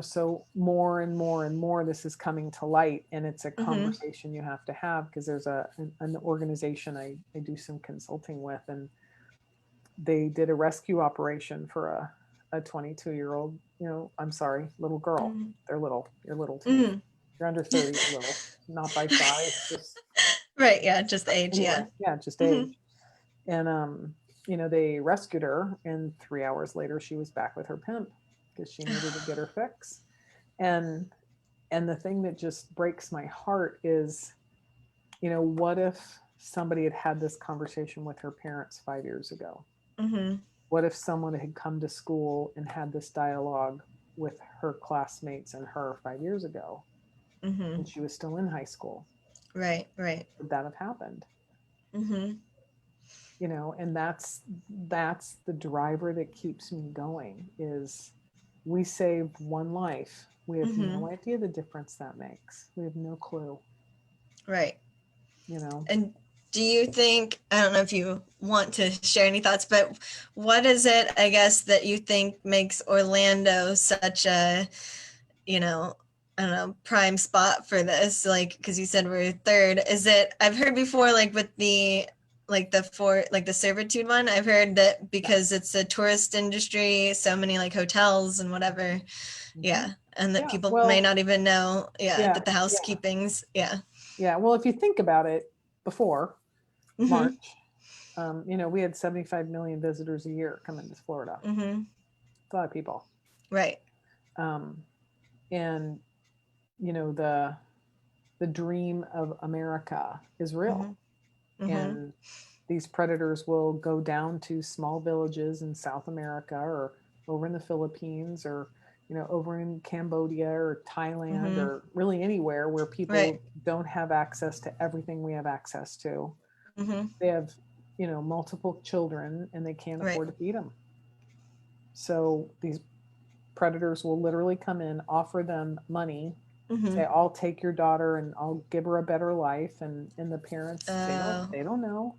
So more and more and more this is coming to light, and it's a Hmm. conversation you have to have because there's an organization I do some consulting with, and they did a rescue operation for a 22-year-old, I'm sorry, little girl. Mhm. They're little. You're little to me. Mhm. You're under 30, you're little. Not by size, just Right. Yeah. Just age. anyway. Yeah. Yeah, just Hmm. age. And they rescued her, and 3 hours later she was back with her pimp because she needed to get her fix. And the thing that just breaks my heart is, what if somebody had had this conversation with her parents 5 years ago? Hmm. What if someone had come to school and had this dialogue with her classmates and her 5 years ago Hmm. and she was still in high school? Right. Right. Would that have happened? Hmm. And that's the driver that keeps me going is we saved one life. We have Hmm. no idea the difference that makes. We have no clue, Right. you know. And do you think, I don't know if you want to share any thoughts, but what is it, I guess, that you think makes Orlando such a, you know, I don't know, prime spot for this? Like, because you said we're third. Is it, I've heard before, like with the servitude one, I've heard that Yeah. because it's a tourist industry, so many like hotels and whatever. Hmm. Yeah. And that Yeah. people may Well, not even know, yeah, yeah. that the Yeah. housekeeping's, yeah. Yeah. Well, if you think about it, before Mm-hmm. March, we had 75 million visitors a year coming to Florida. Mm-hmm. It's a lot of people. Right. Um, and the dream of America is real. Mm-hmm. Mm-hmm. And these predators will go down to small villages in South America or over in the Philippines or over in Cambodia or Thailand Mm-hmm. or really anywhere where Right. people don't have access to everything we have access to. Mm-hmm. They have multiple children and they can't Right. afford to feed them. So these predators will literally come in, offer them money, Mm-hmm. say, I'll take your daughter and I'll give her a better life. And the parents, they don't Oh, they don't know.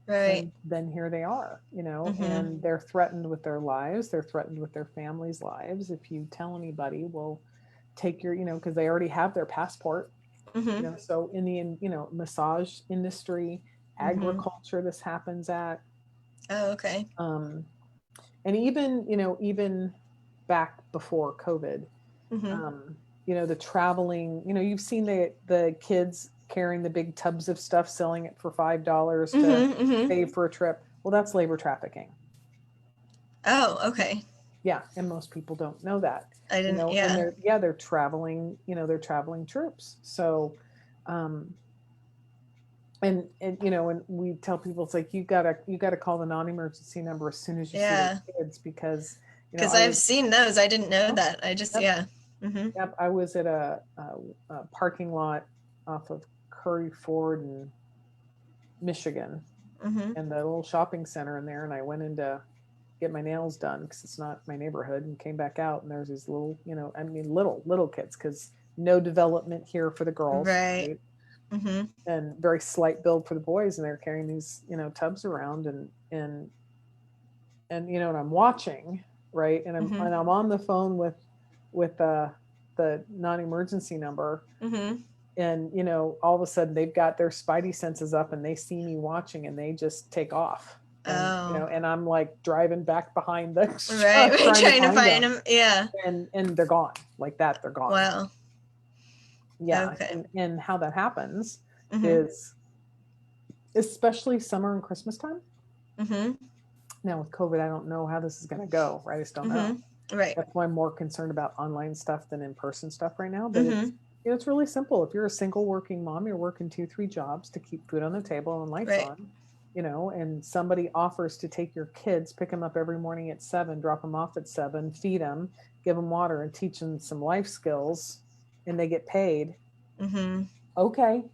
right. And then here they are, Mm-hmm. and they're threatened with their lives. They're threatened with their families' lives. If you tell anybody, we'll take your, because they already have their passport, Mm-hmm. so in the, massage industry, Mm-hmm. agriculture, this happens at, Oh, okay. um, and even, even back before COVID, Mm-hmm. um, the traveling, you've seen the kids carrying the big tubs of stuff, selling it for $5 to Mm-hmm. Mm-hmm. save for a trip. Well, that's labor trafficking. Oh, okay. Yeah, and most people don't know that. I didn't, And yeah. they're traveling, they're traveling troops. So, um, and we tell people it's like you gotta call the non-emergency number as soon as you see those Yeah. kids because Because I I've was. seen those. I didn't know Oh, that. I just, yep. yeah. Mm-hmm. Yep, I was at a parking lot off of Curry Ford in Michigan, Mm-hmm. and the little shopping center in there, and I went in to get my nails done because it's not my neighborhood, and came back out, and there's these little, I mean, little kids, because no development here for the girls, Right. right? Mm-hmm. And very slight build for the boys, and they're carrying these, tubs around, and I'm watching, right, and I'm Mm-hmm. and I'm on the phone with the non-emergency number, Mm-hmm. and all of a sudden they've got their spidey senses up and they see me watching and they just take off, and Oh. and I'm like driving back behind the Right. truck Right. trying to Trying to find find them, them. Yeah. and they're gone like that. They're gone. Wow. Yeah. Okay. And how that happens Mm-hmm. is especially summer and Christmas time. Mm-hmm. Now with COVID, I don't know how this is going to go, right? I just don't know. Mm-hmm. Right. That's why I'm more concerned about online stuff than in-person stuff right now. But Mm-hmm. it's really simple. If you're a single working mom, you're working 2-3 jobs to keep food on the table and lights Right. on, and somebody offers to take your kids, pick them up every morning at 7, drop them off at 7, feed them, give them water, and teach them some life skills, and they get paid. Mm-hmm. Okay,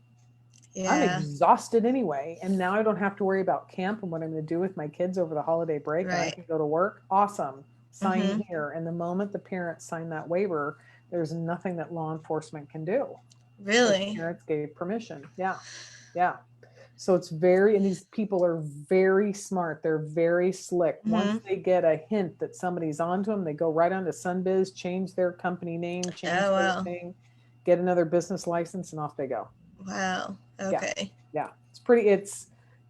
I'm Yeah. exhausted anyway, and now I don't have to worry about camp and what I'm going to do with my kids over the holiday break, and I Right. can go to work. Awesome. Sign Mm-hmm. here. And the moment the parents sign that waiver, there's nothing that law enforcement can do. The Really? parents gave permission. Yeah. Yeah. So and these people are very smart. They're very slick. Once Mm-hmm. they get a hint that somebody's onto them, they go right on to Sunbiz, change their company name, change Oh, their wow. thing, get another business license, and off they go. Wow. Yeah. Okay. Yeah.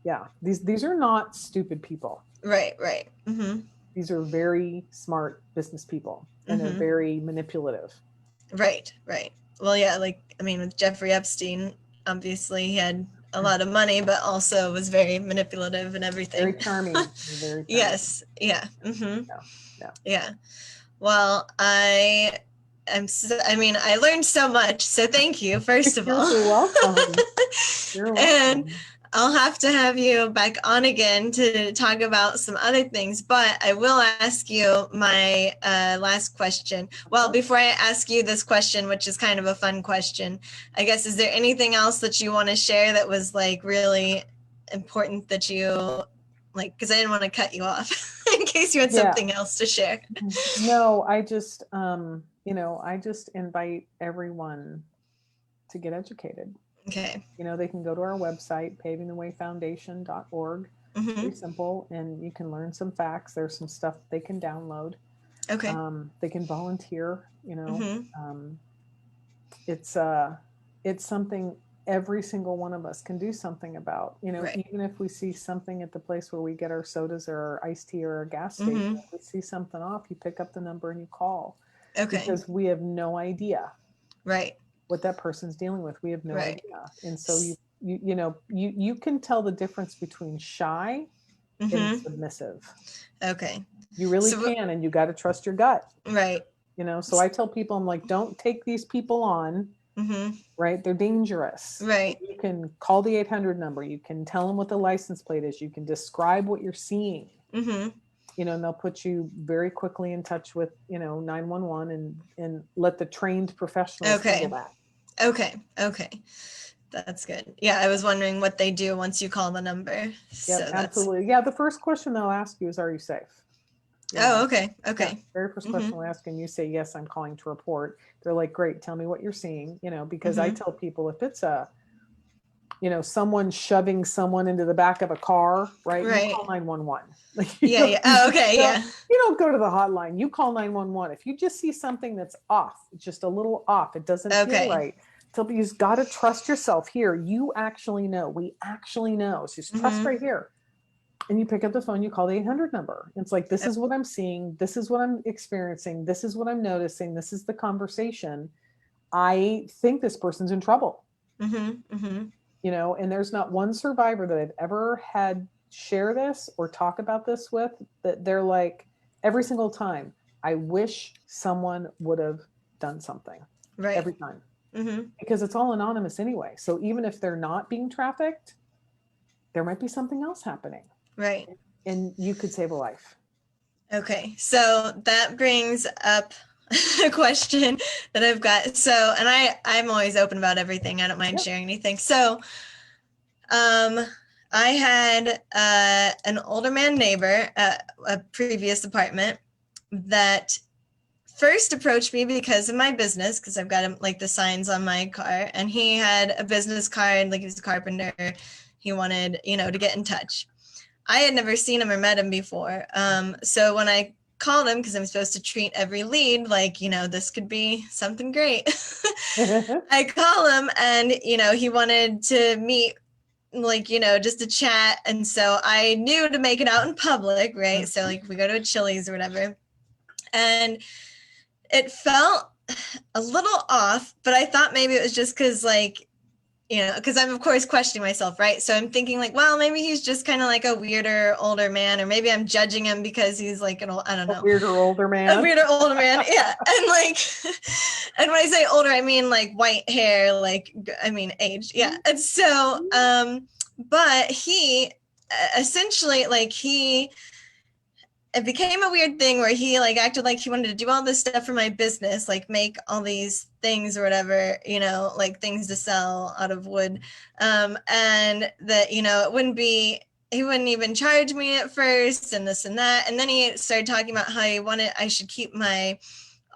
Yeah. These are not stupid people. Right. Right. Mm-hmm. These are very smart business people, and they're Mm-hmm. very manipulative. Right, right. Well, yeah, like, I mean, with Jeffrey Epstein, obviously he had a lot of money, but also was very manipulative and Very everything. charming. Very charming. Yes, yeah. Mm-hmm. Yeah. Yeah. Yeah. Well, I mean, I learned so much, so thank you, first of all. You're welcome. You're And welcome. I'll have to have you back on again to talk about some other things, but I will ask you my last question. Well, before I ask you this question, which is kind of a fun question, I guess, is there anything else that you want to share that was like really important that you like, because I didn't want to cut you off in case you had Yeah. something else to share. No, I just, I just invite everyone to get educated. Okay. They can go to our website, pavingthewayfoundation.org. Very Mm-hmm. simple, and you can learn some facts. There's some stuff they can download. Okay. They can volunteer. Mm-hmm. It's it's something every single one of us can do something about. Right. Even if we see something at the place where we get our sodas or our iced tea or a gas station, Mm-hmm. if we see something off, you pick up the number and you call, Okay. because we have no idea Right. what that person's dealing with. We have no Right. idea. And so you can tell the difference between shy and Mm-hmm. submissive. Okay. You really So, can, and you got to trust your gut. right. So I tell people, I'm like, don't take these people on, Mm-hmm. right? They're dangerous. Right. You can call the 800 number. You can tell them what the license plate is. You can describe what you're seeing, Mm-hmm. and they'll put you very quickly in touch with, 911, and let the trained professionals handle Okay. that. Okay. Okay. That's good. Yeah, I was wondering what they do once you call the number. So Yep, that's. absolutely. Yeah, the first question they'll ask you is, are you safe? Oh, okay. Yeah, Okay. very first question Mm-hmm. they'll ask, and you say, yes, I'm calling to report. They're like, great, tell me what you're seeing, because I Mm-hmm. tell people, if it's someone shoving someone into the back of a car, right? You Right. call 911. Like, Yeah. Yeah. Oh, okay. Yeah. you don't go to the hotline. You call 911. If you just see something that's off, just a little off, it doesn't feel Okay. right. So you've got to trust yourself. Here, you actually know. We actually know. So just trust Mm-hmm. right here. And you pick up the phone, you call the 800 number. It's like, this is what I'm seeing. This is what I'm experiencing. This is what I'm noticing. This is the conversation. I think this person's in trouble. Mm-hmm. Mm-hmm. And there's not one survivor that I've ever had share this or talk about this with that they're like, every single time, I wish someone would have done something. Right. Every time. Mm-hmm. Because it's all anonymous anyway. So even if they're not being trafficked, there might be something else happening. Right. And you could save a life. Okay. So that brings up a question that I've got. So, and I'm always open about everything. I don't mind sharing anything. So, I had an older man neighbor at a previous apartment that first approached me because of my business, because I've got like the signs on my car, and he had a business card, like he was a carpenter. He wanted, to get in touch. I had never seen him or met him before. So when I called him, because I'm supposed to treat every lead like, this could be something great. I call him and, he wanted to meet, like, just to chat. And so I knew to make it out in public, right? So like we go to a Chili's or whatever. And it felt a little off, but I thought maybe it was just because like, because I'm of course questioning myself, right? So I'm thinking like, well, maybe he's just kind of like a weirder older man, or maybe I'm judging him because he's like an old, I don't know, a weirder older man. A weirder older man, yeah. And like, and when I say older, I mean like white hair, like I mean age, yeah. And so, but he essentially like it became a weird thing where he like acted like he wanted to do all this stuff for my business, like make all these things or whatever, like things to sell out of wood. And that, it wouldn't be, he wouldn't even charge me at first and this and that. And then he started talking about how I should keep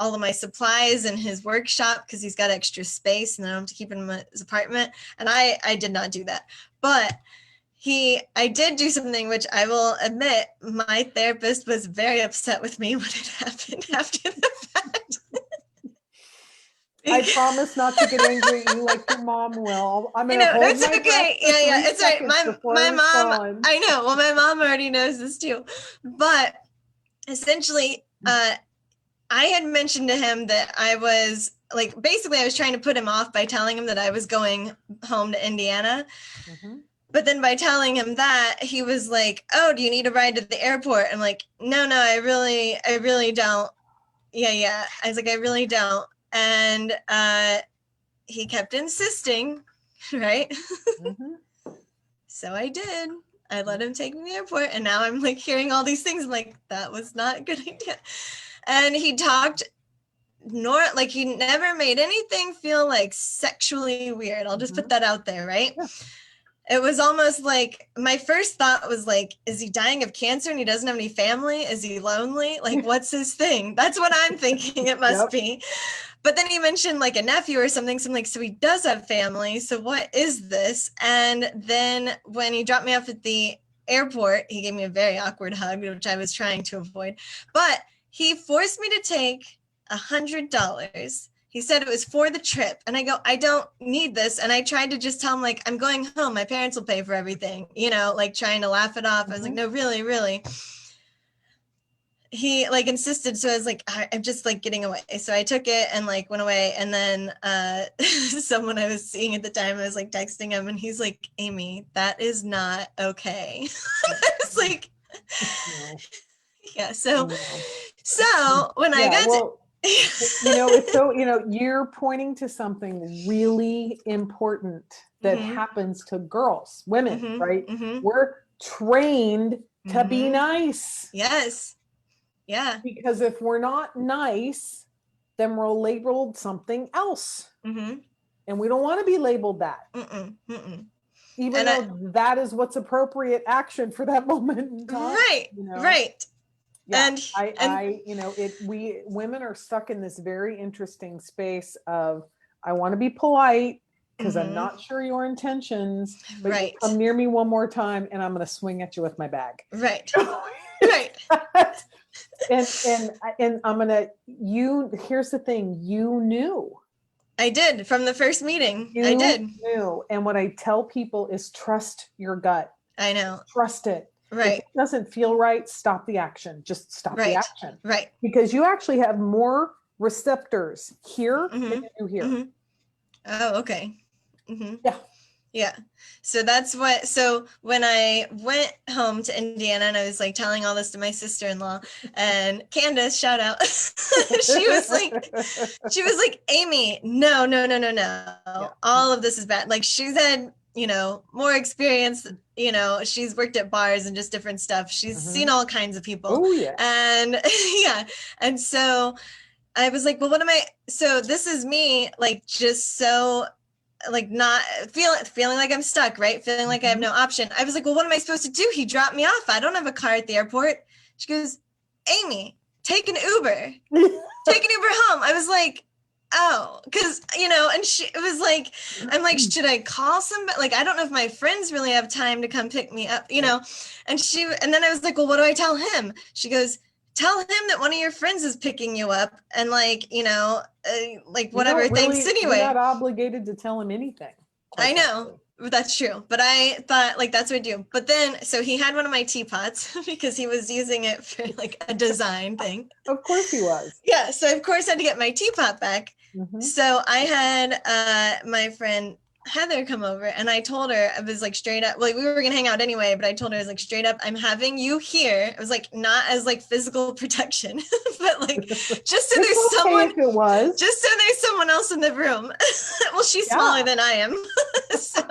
all of my supplies in his workshop because he's got extra space and I don't have to keep it in his apartment. And I did not do that. But I did do something which I will admit, my therapist was very upset with me when it happened after the fact. I promise not to get angry at you like your mom will. I'm going to hold it's my okay. breath for Yeah, 3 it's right. seconds before my I mom, respond. I know. Well, my mom already knows this too. But essentially, I had mentioned to him that I was like, basically I was trying to put him off by telling him that I was going home to Indiana. Mhm. But then by telling him that, he was like, "Oh, do you need a ride to the airport?" I'm like, "No, no, I really don't." Yeah, yeah. I was like, "I really don't." And he kept insisting, right? Mhm. So I did. I let him take me to the airport, and now I'm like hearing all these things. I'm like, that was not a good idea. And he talked like he never made anything feel like sexually weird. I'll just put Mhm. that out there, right? Yeah. It was almost like my first thought was like, is he dying of cancer and he doesn't have any family? Is he lonely? Like, what's his thing? That's what I'm thinking it must Yep. be. But then he mentioned like a nephew or something. So I'm like, so he does have family. So what is this? And then when he dropped me off at the airport, he gave me a very awkward hug, which I was trying to avoid. But he forced me to take $100. He said it was for the trip. And I go, I don't need this. And I tried to just tell him, like, I'm going home. My parents will pay for everything, you know, like trying to laugh it off. I was like, no, really, really. He like insisted. So I was like, I'm just like getting away. So I took it and like went away. And then someone I was seeing at the time, I was like texting him and he's like, Amy, that is not okay. I was like, No. yeah. So, No. so when I Yeah, got to, well, it's so, you're pointing to something really important that mm-hmm, happens to girls, women, mm-hmm, right? mm-hmm, We're trained to be mm-hmm. nice, Yes. Yeah. because if we're not nice, then we're labeled something else. Mm-hmm. And we don't want to be labeled that, Mm-mm, mm-mm. even And though that is what's appropriate action for that moment in time, right, right. Yeah, And and we women are stuck in this very interesting space of, I want to be polite because I'm mm-hmm, not sure your intentions, but you right, come near me one more time and I'm going to swing at you with my bag. right, right. And I'm going to, here's the thing, you knew. I did from the first meeting. I You did. knew. And what I tell people is trust your gut. I know. Trust it. If it Right, doesn't feel right, stop the action. Just stop the right, action. right. Because you actually have more receptors here than Mm-hmm, you do here. mm-hmm. Oh, okay. Mm-hmm. Yeah. Yeah. So that's what, so when I went home to Indiana and I was like telling all this to my sister-in-law and Candace, shout out, she was like, Amy, no, no, no, no, Yeah. no. All of this is bad. Like she's had, more experience, she's worked at bars and just different stuff. She's seen Mhm. all kinds of people. Oh, yeah. And yeah. And so I was like, well, what am I? So this is me, like, just so like not feeling like I'm stuck, right? Feeling like I have Mhm. no option. I was like, well, what am I supposed to do? He dropped me off. I don't have a car at the airport. She goes, Amy, take an Uber. Take an Uber home. I was like, oh, because and it was like, I'm like, should I call somebody? Like, I don't know if my friends really have time to come pick me up, and then I was like, well, what do I tell him? She goes, tell him that one of your friends is picking you up and like, like You whatever, don't thanks really, you're not anyway. obligated to tell him anything, I quite know. frankly. That's true. But I thought like that's what I do. But then so he had one of my teapots because he was using it for like a design thing. Of course he was. Yeah. So of course I had to get my teapot back. Mhm. So I had my friend Heather come over and I told her, I was like straight up, like we were gonna hang out anyway, but I told her I was like straight up, I'm having you here. It was like not as like physical protection, but like just so there's It's okay someone, if it was. just so there's someone else in the room. Well, she's smaller Yeah. than I am. So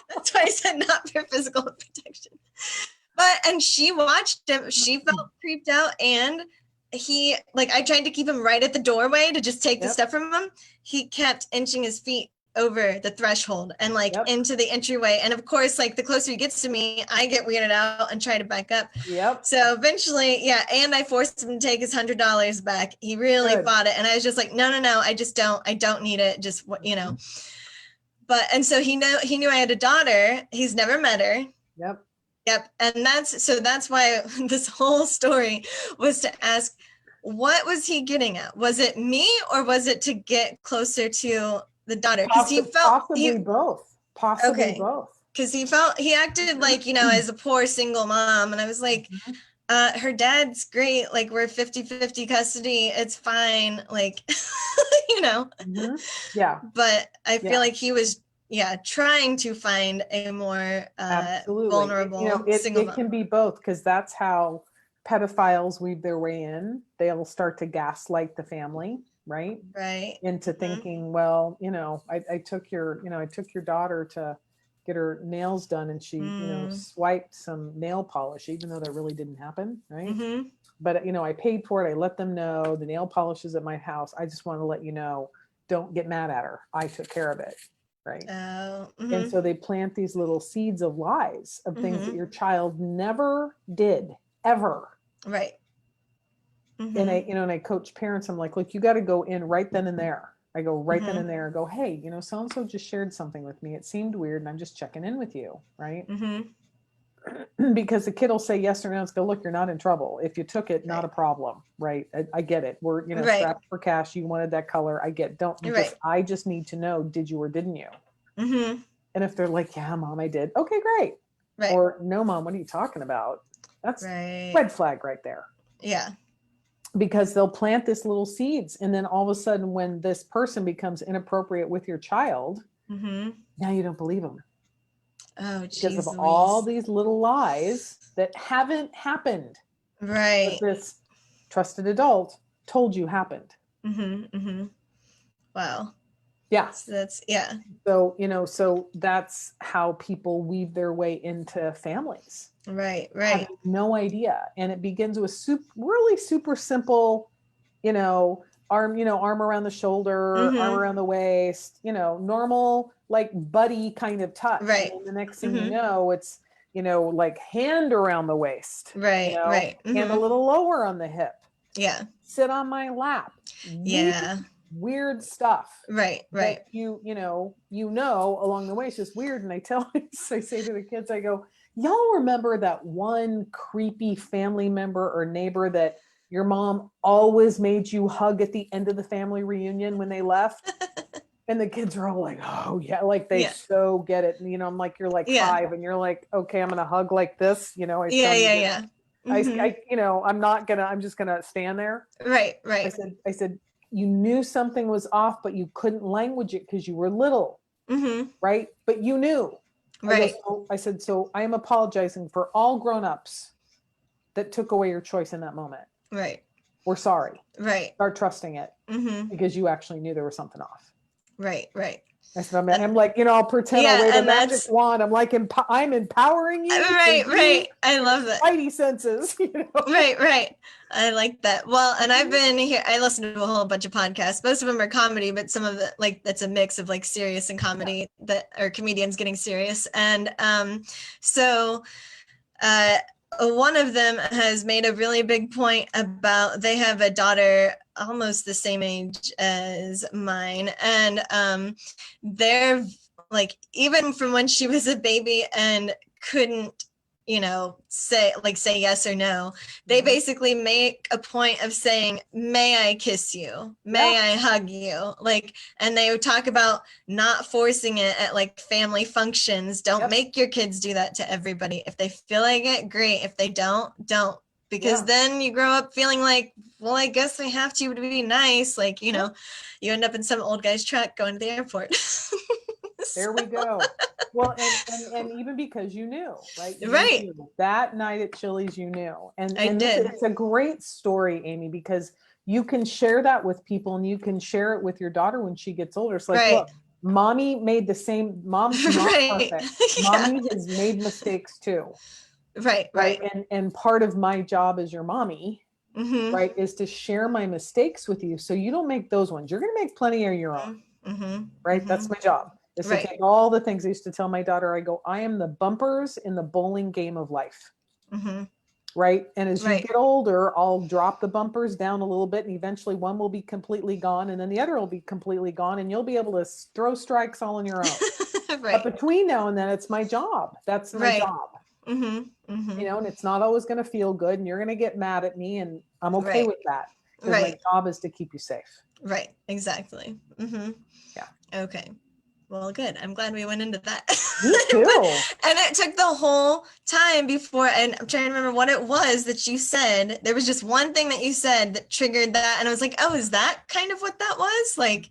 that's why I said not for physical protection. And she watched him, she felt creeped out, and he like I tried to keep him right at the doorway to just take the Yep. stuff from him. He kept inching his feet over the threshold and like Yep. into the entryway. And of course, like the closer he gets to me, I get weirded out and try to back up. Yep. So eventually, yeah, and I forced him to take his $100 back. He really Good. fought it. And I was just like, no, no, no, I don't need it. Just what, But and so he knew I had a daughter. He's never met her. Yep. Yep. And that's why this whole story was to ask, what was he getting at? Was it me or was it to get closer to the daughter? Because Possibly both. Possibly okay. both. Because he acted like, as a poor single mom. And I was like, Her dad's great. Like, we're 50-50 custody. It's fine. Like, you know, Yeah. but I feel Yeah. like he was, trying to find a more Absolutely. vulnerable single It mom. can be both, because that's how pedophiles weave their way in. They'll start to gaslight the family, right? Right. Into Mm-hmm. thinking, well, I took I took your daughter to get her nails done, and she, swiped some nail polish, even though that really didn't happen, right? Mm-hmm. But, I paid for it. I let them know the nail polish is at my house. I just want to let you know, don't get mad at her. I took care of it, right? Oh. And Mm-hmm. so they plant these little seeds of lies, of things that Mm-hmm. your child never did, ever. Right. And Mm-hmm. I coach parents. I'm like, look, you got to go in right then and there. I go right then Mm-hmm. and there and go, hey, so and so just shared something with me. It seemed weird, and I'm just checking in with you, right? Mm-hmm. Because the kid will say yes or no. It's go, look, you're not in trouble. If you took it, not Right. a problem, right? I get it. We're, Right. strapped for cash. You wanted that color. I get. Don't just. Right. I just need to know, did you or didn't you? Mm-hmm. And if they're like, yeah, mom, I did. Okay, great. Right. Or no, mom, what are you talking about? That's Right. red flag right there. Yeah. Because they'll plant this little seeds, and then all of a sudden, when this person becomes inappropriate with your child, Mm-hmm. now you don't believe them, Oh, because of geez all Louise. these little lies that haven't happened, but Right. this trusted adult told you happened. Mm-hmm. Mm-hmm. Wow. Yeah. So that's, yeah. So, so that's how people weave their way into families, Right. Right. having no idea. And it begins with really super simple, arm around the shoulder, arm Mm-hmm. around the waist, normal, like buddy kind of touch. And Right. then the next thing you Mm-hmm. know, it's, like hand around the waist, Right. Right. hand a Mm-hmm. little lower on the hip, Yeah. sit on my lap. Yeah. Weird stuff Right. that Right. along the way. It's just weird. And I say to the kids, I go, y'all remember that one creepy family member or neighbor that your mom always made you hug at the end of the family reunion when they left? And the kids are all like, oh yeah, like they Yeah. so get it. And I'm like, you're like Yeah. 5, and you're like, okay, I'm gonna hug like this. I Yeah. still need Yeah. to. Yeah. Mm-hmm. I'm just gonna stand there. Right. I Right. said, I said, you knew something was off, but you couldn't language it because you were little, Mm-hmm. right? But you knew. Right. I said, so I am apologizing for all grown-ups that took away your choice in that moment. Right. We're sorry. Right. Start trusting it, Mm-hmm. because you actually knew there was something off. Right. Right. I said, I'm like, I'll pretend I'll Yeah. wave a And magic that's wand. I'm like, I'm empowering you to right. use Right. I your love that. spidey senses, Right, right. I like that. Well, and I've been here, I listen to a whole bunch of podcasts. Most of them are comedy, but some of it, like, that's a mix of like serious and comedy, that are comedians getting serious. And so uh, one of them has made a really big point about, they have a daughter almost the same age as mine. And they're like, even from when she was a baby and couldn't, say yes or no, they basically make a point of saying, may I kiss you, may I hug you, like, and they would talk about not forcing it at like family functions. Don't make your kids do that to everybody. If they feel like it, great. If they don't, because then you grow up feeling like, well, I guess I have to be nice, like, you end up in some old guy's truck going to the airport. There we go. Well, and even because you knew, right? Right. Knew. That night at Chili's, you knew. And I did. It's a great story, Amy, because you can share that with people, and you can share it with your daughter when she gets older. It's like, look, mommy made the same, mom's not perfect. Mommy has made mistakes too. Right. And part of my job as your mommy, right, is to share my mistakes with you, so you don't make those ones. You're going to make plenty of your own. Right. That's my job, is to take all the things. I used to tell my daughter, I go, I am the bumpers in the bowling game of life. Right. And as you get older, I'll drop the bumpers down a little bit, and eventually one will be completely gone, and then the other will be completely gone, and you'll be able to throw strikes all on your own. But between now and then, it's my job. That's my job. And it's not always going to feel good, and you're going to get mad at me, and I'm okay with that, because my job is to keep you safe. Right. Exactly. Yeah. Okay. Well, good. I'm glad we went into that. Me too. And it took the whole time before, and I'm trying to remember what it was that you said. There was just one thing that you said that triggered that, and I was like, oh, is that kind of what that was? Like,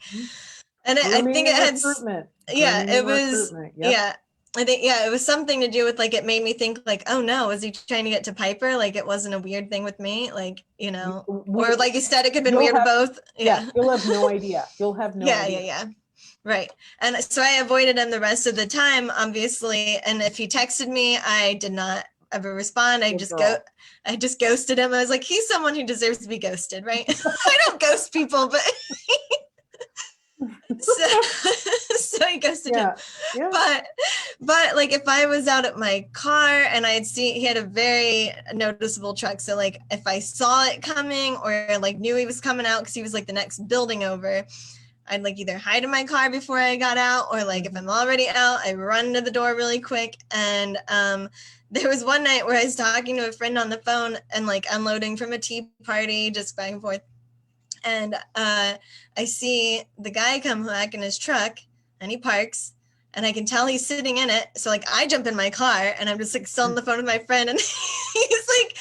and I Grooming think it and had, recruitment. yeah, Grooming it and was, recruitment. Yep. yeah. I think, yeah, it was something to do with like, it made me think like, oh no, was he trying to get to Piper? Like, it wasn't a weird thing with me, like, you know, or like you said, it could have been You'll weird with have, both. yeah, Yeah. you'll have no idea. You'll have no Yeah, idea. yeah, yeah. Right. And so I avoided him the rest of the time, obviously. And if he texted me, I did not ever respond. Good girl. I just ghosted him. I was like, he's someone who deserves to be ghosted, right? I don't ghost people, but so, so I ghosted him. Yeah. Yeah. But like if I was out at my car and I'd see he had a very noticeable truck. So like if I saw it coming or like knew he was coming out because he was like the next building over, I'd like either hide in my car before I got out, or like if I'm already out, I run to the door really quick. And there was one night where I was talking to a friend on the phone and like unloading from a tea party, just back and forth. And I see the guy come back in his truck, and he parks, and I can tell he's sitting in it. So like I jump in my car, and I'm just like still on the phone with my friend, and he's like,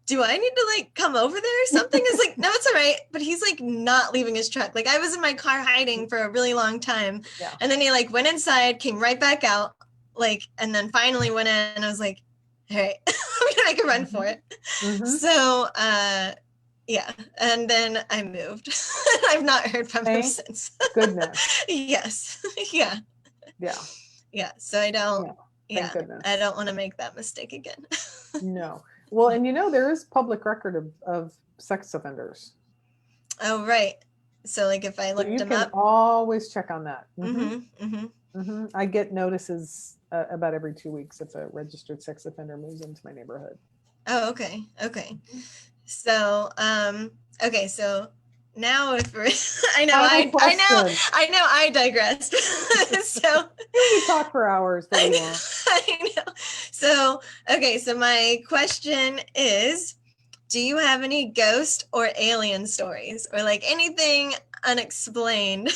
do I need to like come over there or something? It's like, no, it's all right. But he's like not leaving his truck. Like I was in my car hiding for a really long time. Yeah. And then he like went inside, came right back out, like, and then finally went in, and I was like, all right, I'm gonna make a run for it. Mm-hmm. So yeah. And then I moved. I've not heard from him since. Goodness. Yes. Yeah. Yeah. Yeah. So I don't, Thank goodness. I don't want to make that mistake again. No. Well, and you know, there is public record of sex offenders. Oh, right. So like if I looked you them can up. always check on that. Mm-hmm. Mm-hmm. Mm-hmm. I get notices about every 2 weeks if a registered sex offender moves into my neighborhood. Oh, okay. Okay. So, okay. So now if we're, I know I digressed. So we talk for hours, but we won't. I know. So, okay. So my question is, do you have any ghost or alien stories or like anything unexplained?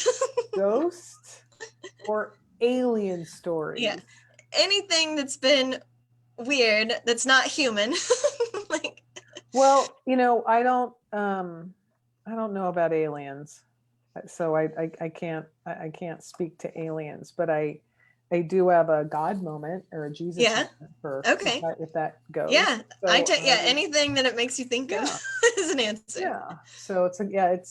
Ghost or alien stories? Yeah. Anything that's been weird that's not human. Like, well, you know, I don't know about aliens, so I can't speak to aliens, but I do have a God moment or a Jesus moment for okay, if that goes. Yeah, so, anything that it makes you think of is an answer. Yeah, so it's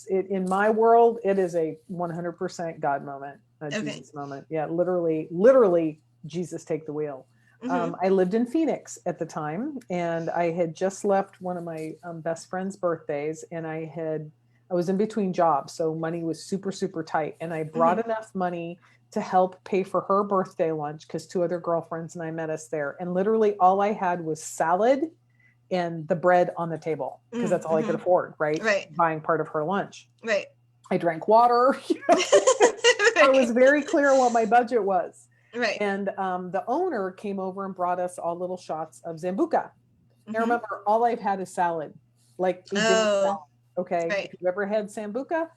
in my world it is a 100% God moment, a Jesus moment. Yeah, literally Jesus take the wheel. Mm-hmm. I lived in Phoenix at the time, and I had just left one of my best friend's birthdays, and I was in between jobs, so money was super, super tight, and I brought enough money to help pay for her birthday lunch because 2 other girlfriends and I met us there, and literally all I had was salad and the bread on the table because that's all I could afford, right? Buying part of her lunch. Right. I drank water. I was very clear on what my budget was. Right. And the owner came over and brought us all little shots of Sambuca. And remember, all I've had is salad, like salad. Okay. Right. If you've ever had Sambuca,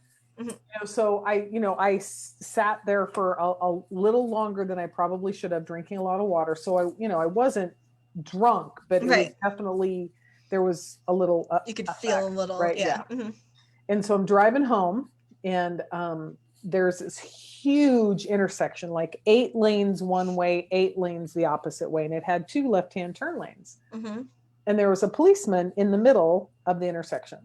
so I sat there for a little longer than I probably should have, drinking a lot of water. So I wasn't drunk, but it was definitely, there was a little, you could feel a little, right? Yeah. And so I'm driving home, and there's this huge intersection, like 8 lanes one way, 8 lanes the opposite way. And it had 2 left-hand turn lanes. And there was a policeman in the middle of the intersection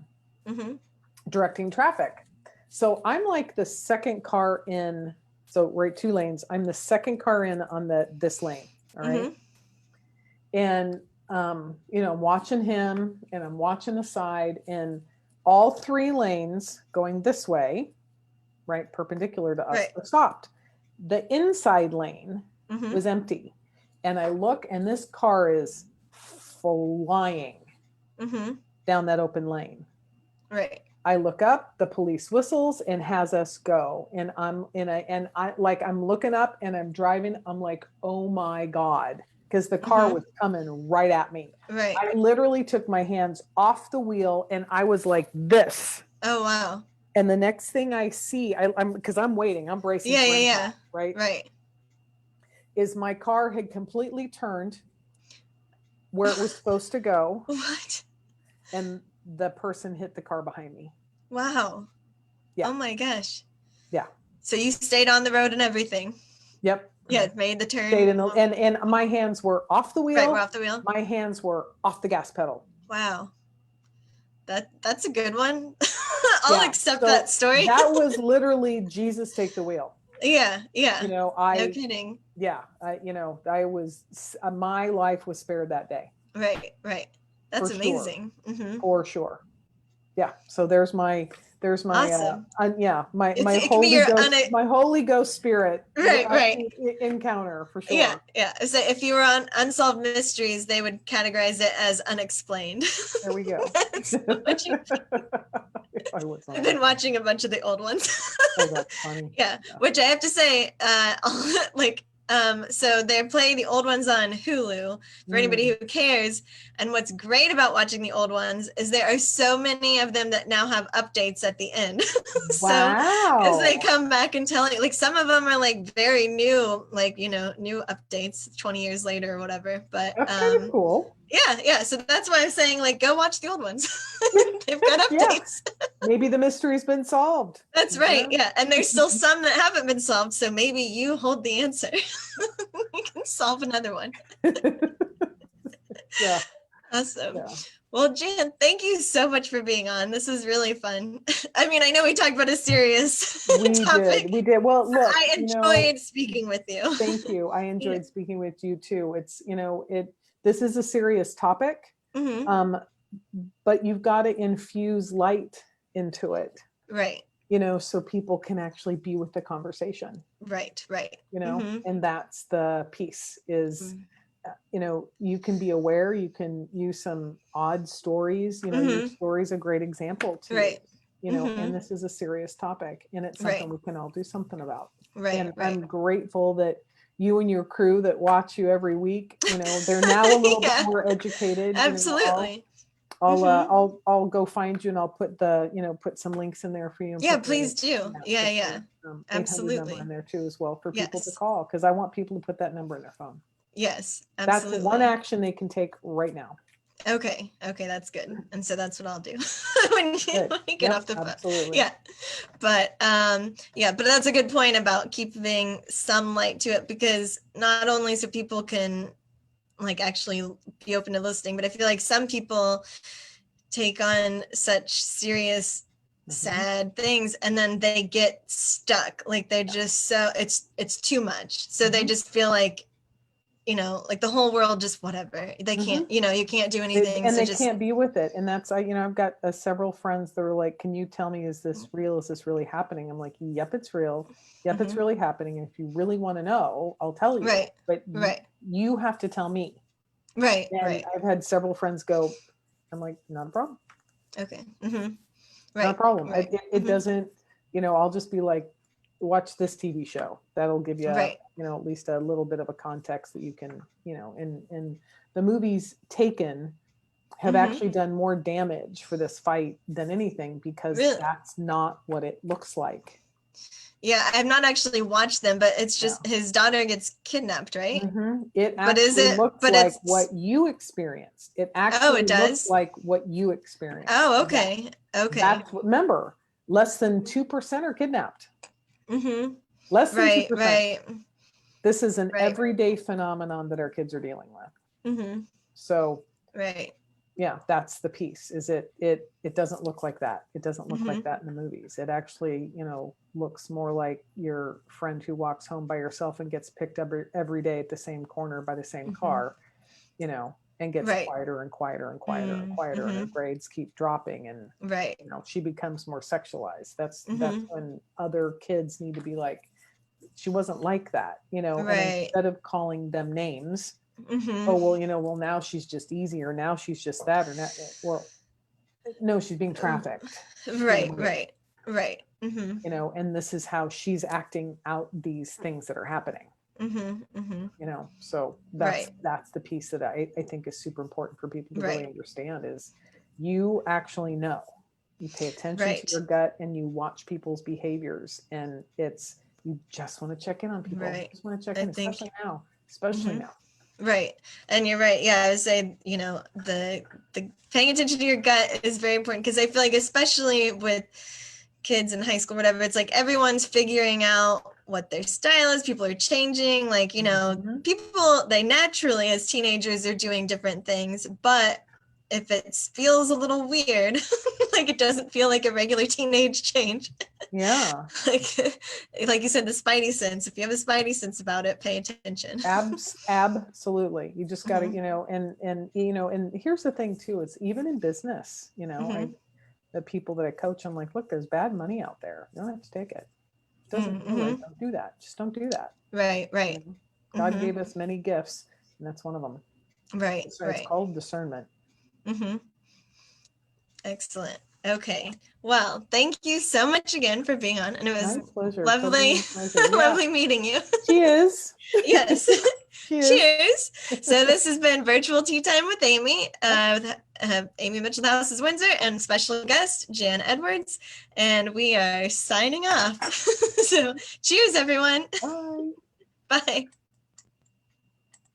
directing traffic. So I'm like the second car in, so right 2 lanes, I'm the second car in on this lane. All right. And, I'm watching him, and I'm watching the side, and all 3 lanes going this way, right, perpendicular to us, are stopped. The inside lane was empty. And I look, and this car is flying down that open lane. Right. I look up, the police whistles and has us go. And I'm looking up and I'm driving. I'm like, oh my God. Because the car was coming right at me. Right. I literally took my hands off the wheel, and I was like this. Oh, wow. And the next thing I see, because I'm waiting, I'm bracing. Yeah. Right. Right. is my car had completely turned where it was supposed to go, What? and the person hit the car behind me. Wow. Yeah. Oh my gosh. Yeah. So you stayed on the road and everything. Yep. Yeah, made the turn. Stayed in the, and my hands were off the wheel. Right, we're off the wheel. My hands were off the gas pedal. Wow. That's a good one. I'll accept So that story. that was literally Jesus take the wheel. Yeah. You know, no kidding. Yeah, I was, my life was spared that day. Right. That's for amazing. Sure. Mm-hmm. For sure. Yeah. So there's my awesome. My Holy Ghost, my Holy Ghost spirit right encounter for sure. Yeah. So if you were on Unsolved Mysteries, they would categorize it as unexplained. There we go. I've been watching a bunch of the old ones. Oh, that's funny. Yeah, which I have to say, so they're playing the old ones on Hulu for anybody who cares. And what's great about watching the old ones is there are so many of them that now have updates at the end. Wow. As they come back and tell you, like some of them are like very new, like, new updates 20 years later or whatever. But that's kind of cool. Yeah. So that's why I'm saying, like, go watch the old ones. They've got updates. Yeah. Maybe the mystery's been solved. That's right. Yeah. And there's still some that haven't been solved. So maybe you hold the answer. You can solve another one. Yeah. Awesome. Yeah. Well, Jan, thank you so much for being on. This was really fun. I mean, I know we talked about a serious topic. We did. Well, look, I enjoyed speaking with you. Thank you. I enjoyed speaking with you too. It's, this is a serious topic, but you've got to infuse light into it. Right. So people can actually be with the conversation. Right. And that's the piece is, you can be aware, you can use some odd stories, your story's a great example too. Right. And this is a serious topic, and it's something we can all do something about. Right. And I'm grateful that you and your crew that watch you every week, they're now a little bit more educated. Absolutely. I'll go find you, and I'll put put some links in there for you. Yeah, please do. Yeah. Absolutely. Number in there too as well for people to call, because I want people to put that number in their phone. Yes, absolutely. That's one action they can take right now. Okay, that's good. And so that's what I'll do when you get off the phone. Absolutely. Yeah. But but that's a good point about keeping some light to it, because not only so people can like actually be open to listening, but I feel like some people take on such serious sad things and then they get stuck, like they're just so it's too much, so they just feel like like the whole world just whatever, they can't you can't do anything, and so they can't be with it. And that's I've got several friends that are like, can you tell me, is this real, is this really happening? I'm like, yep, it's real. Yep, it's really happening. And if you really want to know, I'll tell you. But you have to tell me. And I've had several friends go, I'm like, not a problem. Okay. Not a problem. It doesn't, I'll just be like, watch this TV show. That'll give you, at least a little bit of a context that you can, and the movies Taken have actually done more damage for this fight than anything, because that's not what it looks like. Yeah, I've not actually watched them, but it's just his daughter gets kidnapped, right? It actually looks like what you experienced. It actually looks like what you experienced. Oh, okay. Okay. Remember, less than 2% are kidnapped. Less than 2%. Right. This is an everyday phenomenon that our kids are dealing with. So, yeah, that's the piece. Is it doesn't look like that. It doesn't look like that in the movies. It actually, looks more like your friend who walks home by herself and gets picked up every day at the same corner by the same car, and gets quieter and quieter and quieter and quieter, and her grades keep dropping, and she becomes more sexualized. That's when other kids need to be like, she wasn't like that, and instead of calling them names, oh well, now she's just easy, or now she's just that, or not. Well, no, she's being trafficked. Right. And this is how she's acting out these things that are happening. So that's the piece that I think is super important for people to really understand, is you actually know, you pay attention to your gut, and you watch people's behaviors, and it's You just want to check in on people. Right. Just want to check I in, think, especially mhm. now. Right. And you're right. Yeah, I would say, the paying attention to your gut is very important, because I feel like, especially with kids in high school, whatever, it's like everyone's figuring out what their style is. People are changing, like, Mhm. people, they naturally, as teenagers, are doing different things, but if it feels a little weird, like it doesn't feel like a regular teenage change, Yeah. like like you said, the spidey sense, if you have a spidey sense about it, pay attention. Absolutely. You just got to, Mhm. and here's the thing too, it's even in business, Mhm. the people that I coach, I'm like, look, there's bad money out there. You don't have to take it. It doesn't feel right. Mhm. Don't do that. Just don't do that. Right, You right. know, God Mhm. gave us many gifts, and that's one of them. Right, It's right. called discernment. Mhm. Excellent. Okay. Well, thank you so much again for being on, and it was My pleasure. Pleasure, lovely, my pleasure. Yeah. lovely meeting you. Cheers. Yes. Cheers. Cheers. So this has been Virtual Tea Time with Amy, Yep. with Amy Mitchell House's Windsor, and special guest Jan Edwards, and we are signing off. So cheers, everyone. Bye. Bye.